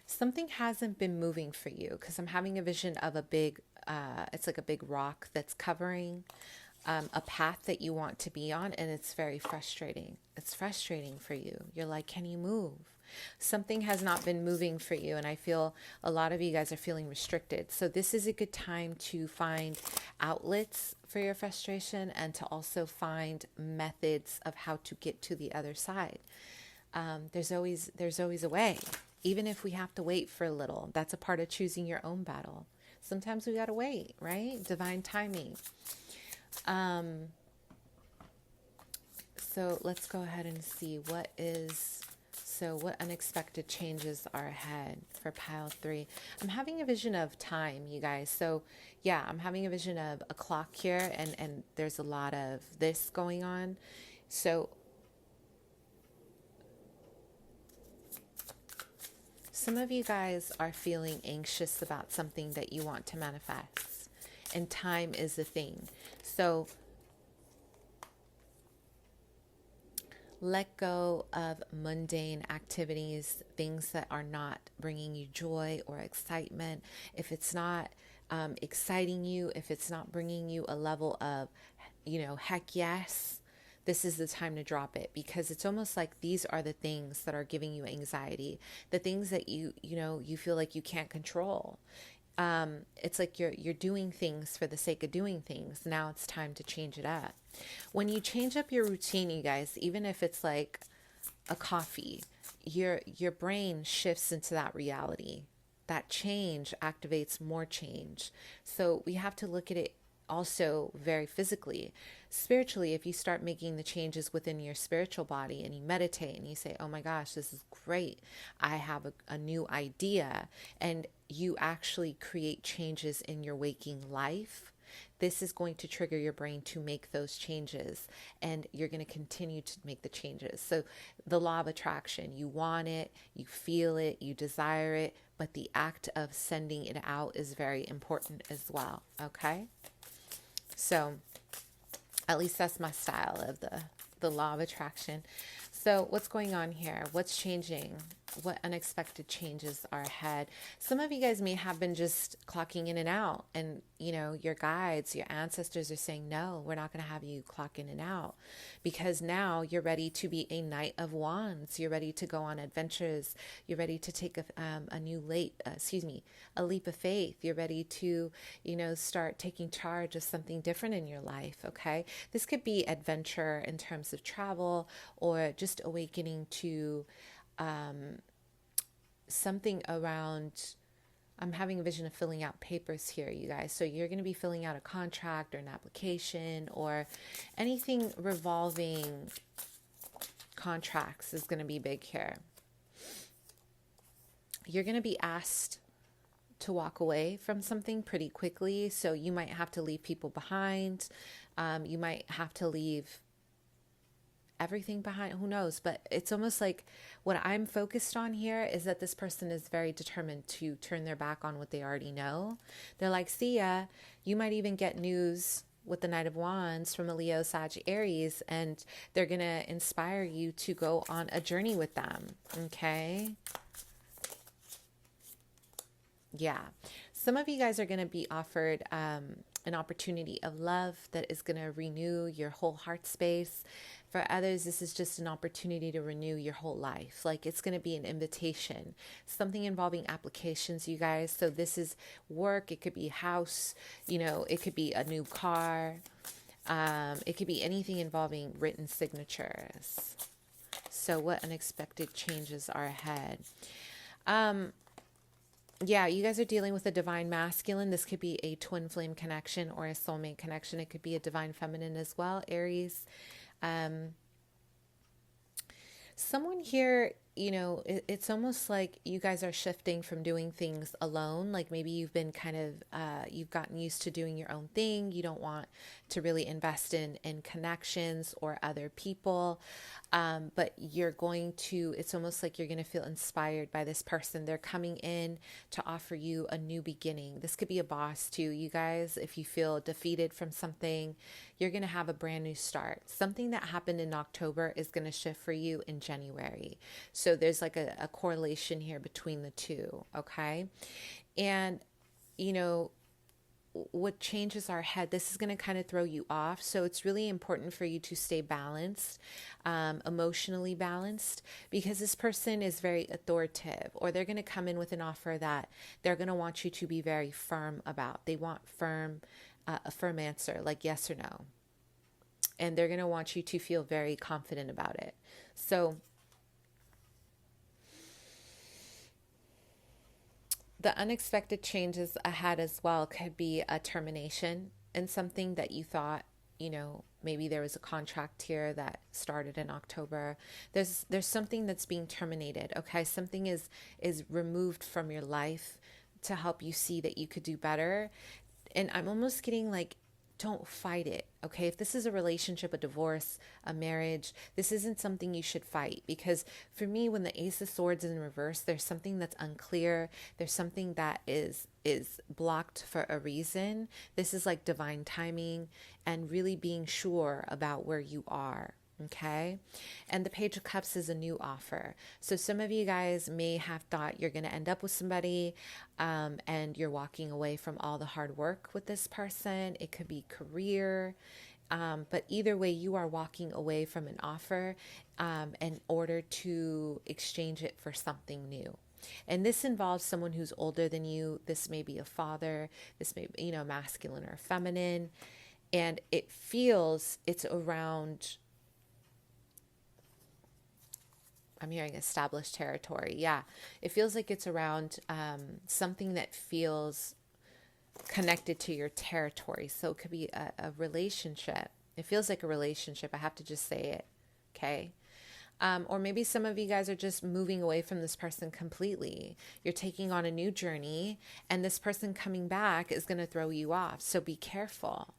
something hasn't been moving for you, because I'm having a vision of a big, it's like a big rock that's covering a path that you want to be on, and it's very frustrating. It's frustrating for you. You're like, can you move? Something has not been moving for you, and I feel a lot of you guys are feeling restricted. So this is a good time to find outlets for your frustration, and to also find methods of how to get to the other side. There's always a way, even if we have to wait for a little. That's a part of choosing your own battle. Sometimes we gotta wait, right? Divine timing. So let's go ahead and see what unexpected changes are ahead for pile 3. I'm having a vision of time, you guys. So yeah, I'm having a vision of a clock here, and there's a lot of this going on. So some of you guys are feeling anxious about something that you want to manifest, and time is the thing. So let go of mundane activities, things that are not bringing you joy or excitement. If it's not exciting you, if it's not bringing you a level of, heck yes, this is the time to drop it, because it's almost like these are the things that are giving you anxiety, the things that you feel like you can't control. It's like you're doing things for the sake of doing things. Now it's time to change it up. When you change up your routine, you guys, even if it's like a coffee, your brain shifts into that reality. That change activates more change. So we have to look at it also very physically. Spiritually, if you start making the changes within your spiritual body and you meditate and you say, oh my gosh, this is great, I have a new idea, and you actually create changes in your waking life, this is going to trigger your brain to make those changes, and you're going to continue to make the changes. So the law of attraction, you want it, you feel it, you desire it, but the act of sending it out is very important as well. Okay? So at least that's my style of the law of attraction. So what's going on here? What's changing? What unexpected changes are ahead? Some of you guys may have been just clocking in and out, and your guides, your ancestors are saying, no, we're not going to have you clock in and out, because now you're ready to be a Knight of Wands. You're ready to go on adventures. You're ready to take a leap of faith. You're ready to, start taking charge of something different in your life. Okay. This could be adventure in terms of travel, or just awakening to, something around, I'm having a vision of filling out papers here, you guys. So you're going to be filling out a contract or an application, or anything revolving contracts is going to be big here. You're going to be asked to walk away from something pretty quickly. So you might have to leave people behind. You might have to leave everything behind, who knows, but it's almost like what I'm focused on here is that this person is very determined to turn their back on what they already know. They're like, see ya. You might even get news with the Knight of Wands from a Leo, Sag, Aries, and they're going to inspire you to go on a journey with them. Okay. Yeah. Some of you guys are going to be offered an opportunity of love that is going to renew your whole heart space. For others, this is just an opportunity to renew your whole life. Like, it's going to be an invitation, something involving applications, you guys. So this is work. It could be a house, it could be a new car. It could be anything involving written signatures. So what unexpected changes are ahead? Yeah, you guys are dealing with a divine masculine. This could be a twin flame connection or a soulmate connection. It could be a divine feminine as well, Aries. Someone here, it's almost like you guys are shifting from doing things alone. Like maybe you've been you've gotten used to doing your own thing. You don't want to really invest in connections or other people. But it's almost like you're going to feel inspired by this person. They're coming in to offer you a new beginning. This could be a boss too, you guys. If you feel defeated from something, you're going to have a brand new start. Something that happened in October is going to shift for you in January. So there's like a correlation here between the two. Okay. And, what changes our head, this is going to kind of throw you off. So it's really important for you to stay balanced, emotionally balanced, because this person is very authoritative, or they're going to come in with an offer that they're going to want you to be very firm about. They want a firm answer, like yes or no. And they're going to want you to feel very confident about it. So the unexpected changes ahead as well could be a termination in something that you thought maybe there was a contract here that started in October. There's something that's being terminated. Okay. Something is removed from your life to help you see that you could do better. And I'm almost getting like, don't fight it. Okay. If this is a relationship, a divorce, a marriage, this isn't something you should fight, because for me, when the Ace of Swords is in reverse, there's something that's unclear. There's something that is blocked for a reason. This is like divine timing and really being sure about where you are. Okay. And the Page of Cups is a new offer. So some of you guys may have thought you're going to end up with somebody, and you're walking away from all the hard work with this person. It could be career. But either way, you are walking away from an offer, in order to exchange it for something new. And this involves someone who's older than you. This may be a father. This may be, masculine or feminine. And it feels it's around, I'm hearing established territory. Yeah. It feels like it's around something that feels connected to your territory. So it could be a relationship. It feels like a relationship. I have to just say it. Okay. Or maybe some of you guys are just moving away from this person completely. You're taking on a new journey, and this person coming back is going to throw you off. So be careful.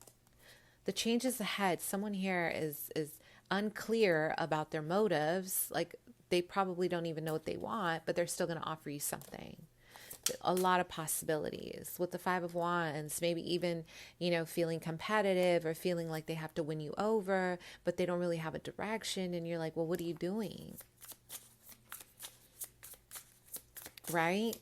The changes ahead. Someone here is unclear about their motives. Like, they probably don't even know what they want, but they're still going to offer you something. A lot of possibilities with the Five of Wands, maybe even, feeling competitive or feeling like they have to win you over, but they don't really have a direction. And you're like, well, what are you doing? Right?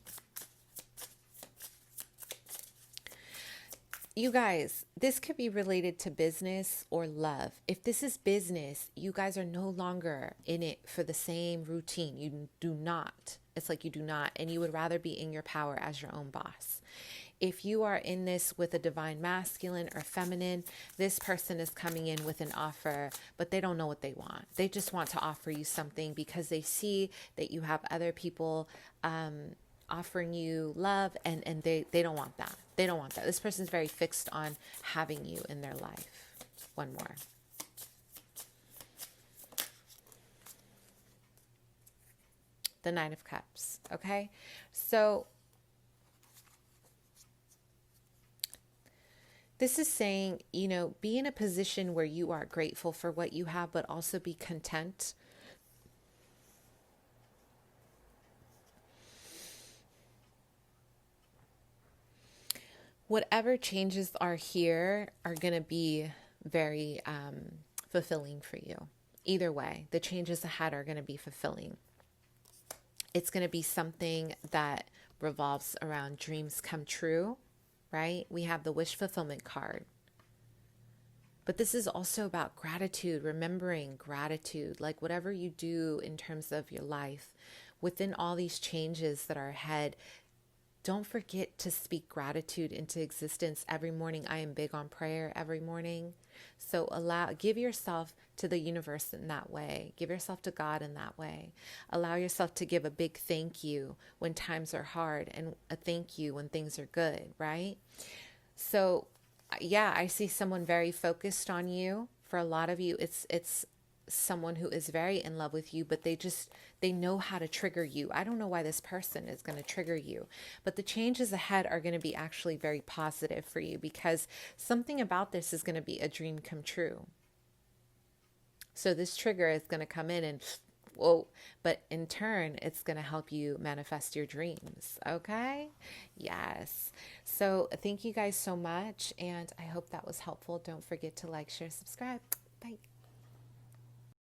You guys, this could be related to business or love. If this is business, you guys are no longer in it for the same routine. You do not. It's like you do not. And you would rather be in your power as your own boss. If you are in this with a divine masculine or feminine, this person is coming in with an offer, but they don't know what they want. They just want to offer you something because they see that you have other people offering you love, and they don't want that. They don't want that. This person's very fixed on having you in their life. One more. The Nine of Cups. Okay. So this is saying, be in a position where you are grateful for what you have, but also be content. Whatever changes are here are going to be very fulfilling for you. Either way, the changes ahead are going to be fulfilling. It's going to be something that revolves around dreams come true, right? We have the wish fulfillment card. But this is also about gratitude, remembering gratitude, like whatever you do in terms of your life, within all these changes that are ahead, don't forget to speak gratitude into existence every morning. I am big on prayer every morning. So give yourself to the universe in that way. Give yourself to God in that way. Allow yourself to give a big thank you when times are hard, and a thank you when things are good, right? So yeah, I see someone very focused on you. For a lot of you, it's someone who is very in love with you, but they know how to trigger you. I don't know why this person is going to trigger you, but the changes ahead are going to be actually very positive for you, because something about this is going to be a dream come true. So this trigger is going to come in and whoa, but in turn, it's going to help you manifest your dreams. Okay. Yes. So thank you guys so much. And I hope that was helpful. Don't forget to like, share, subscribe. Bye.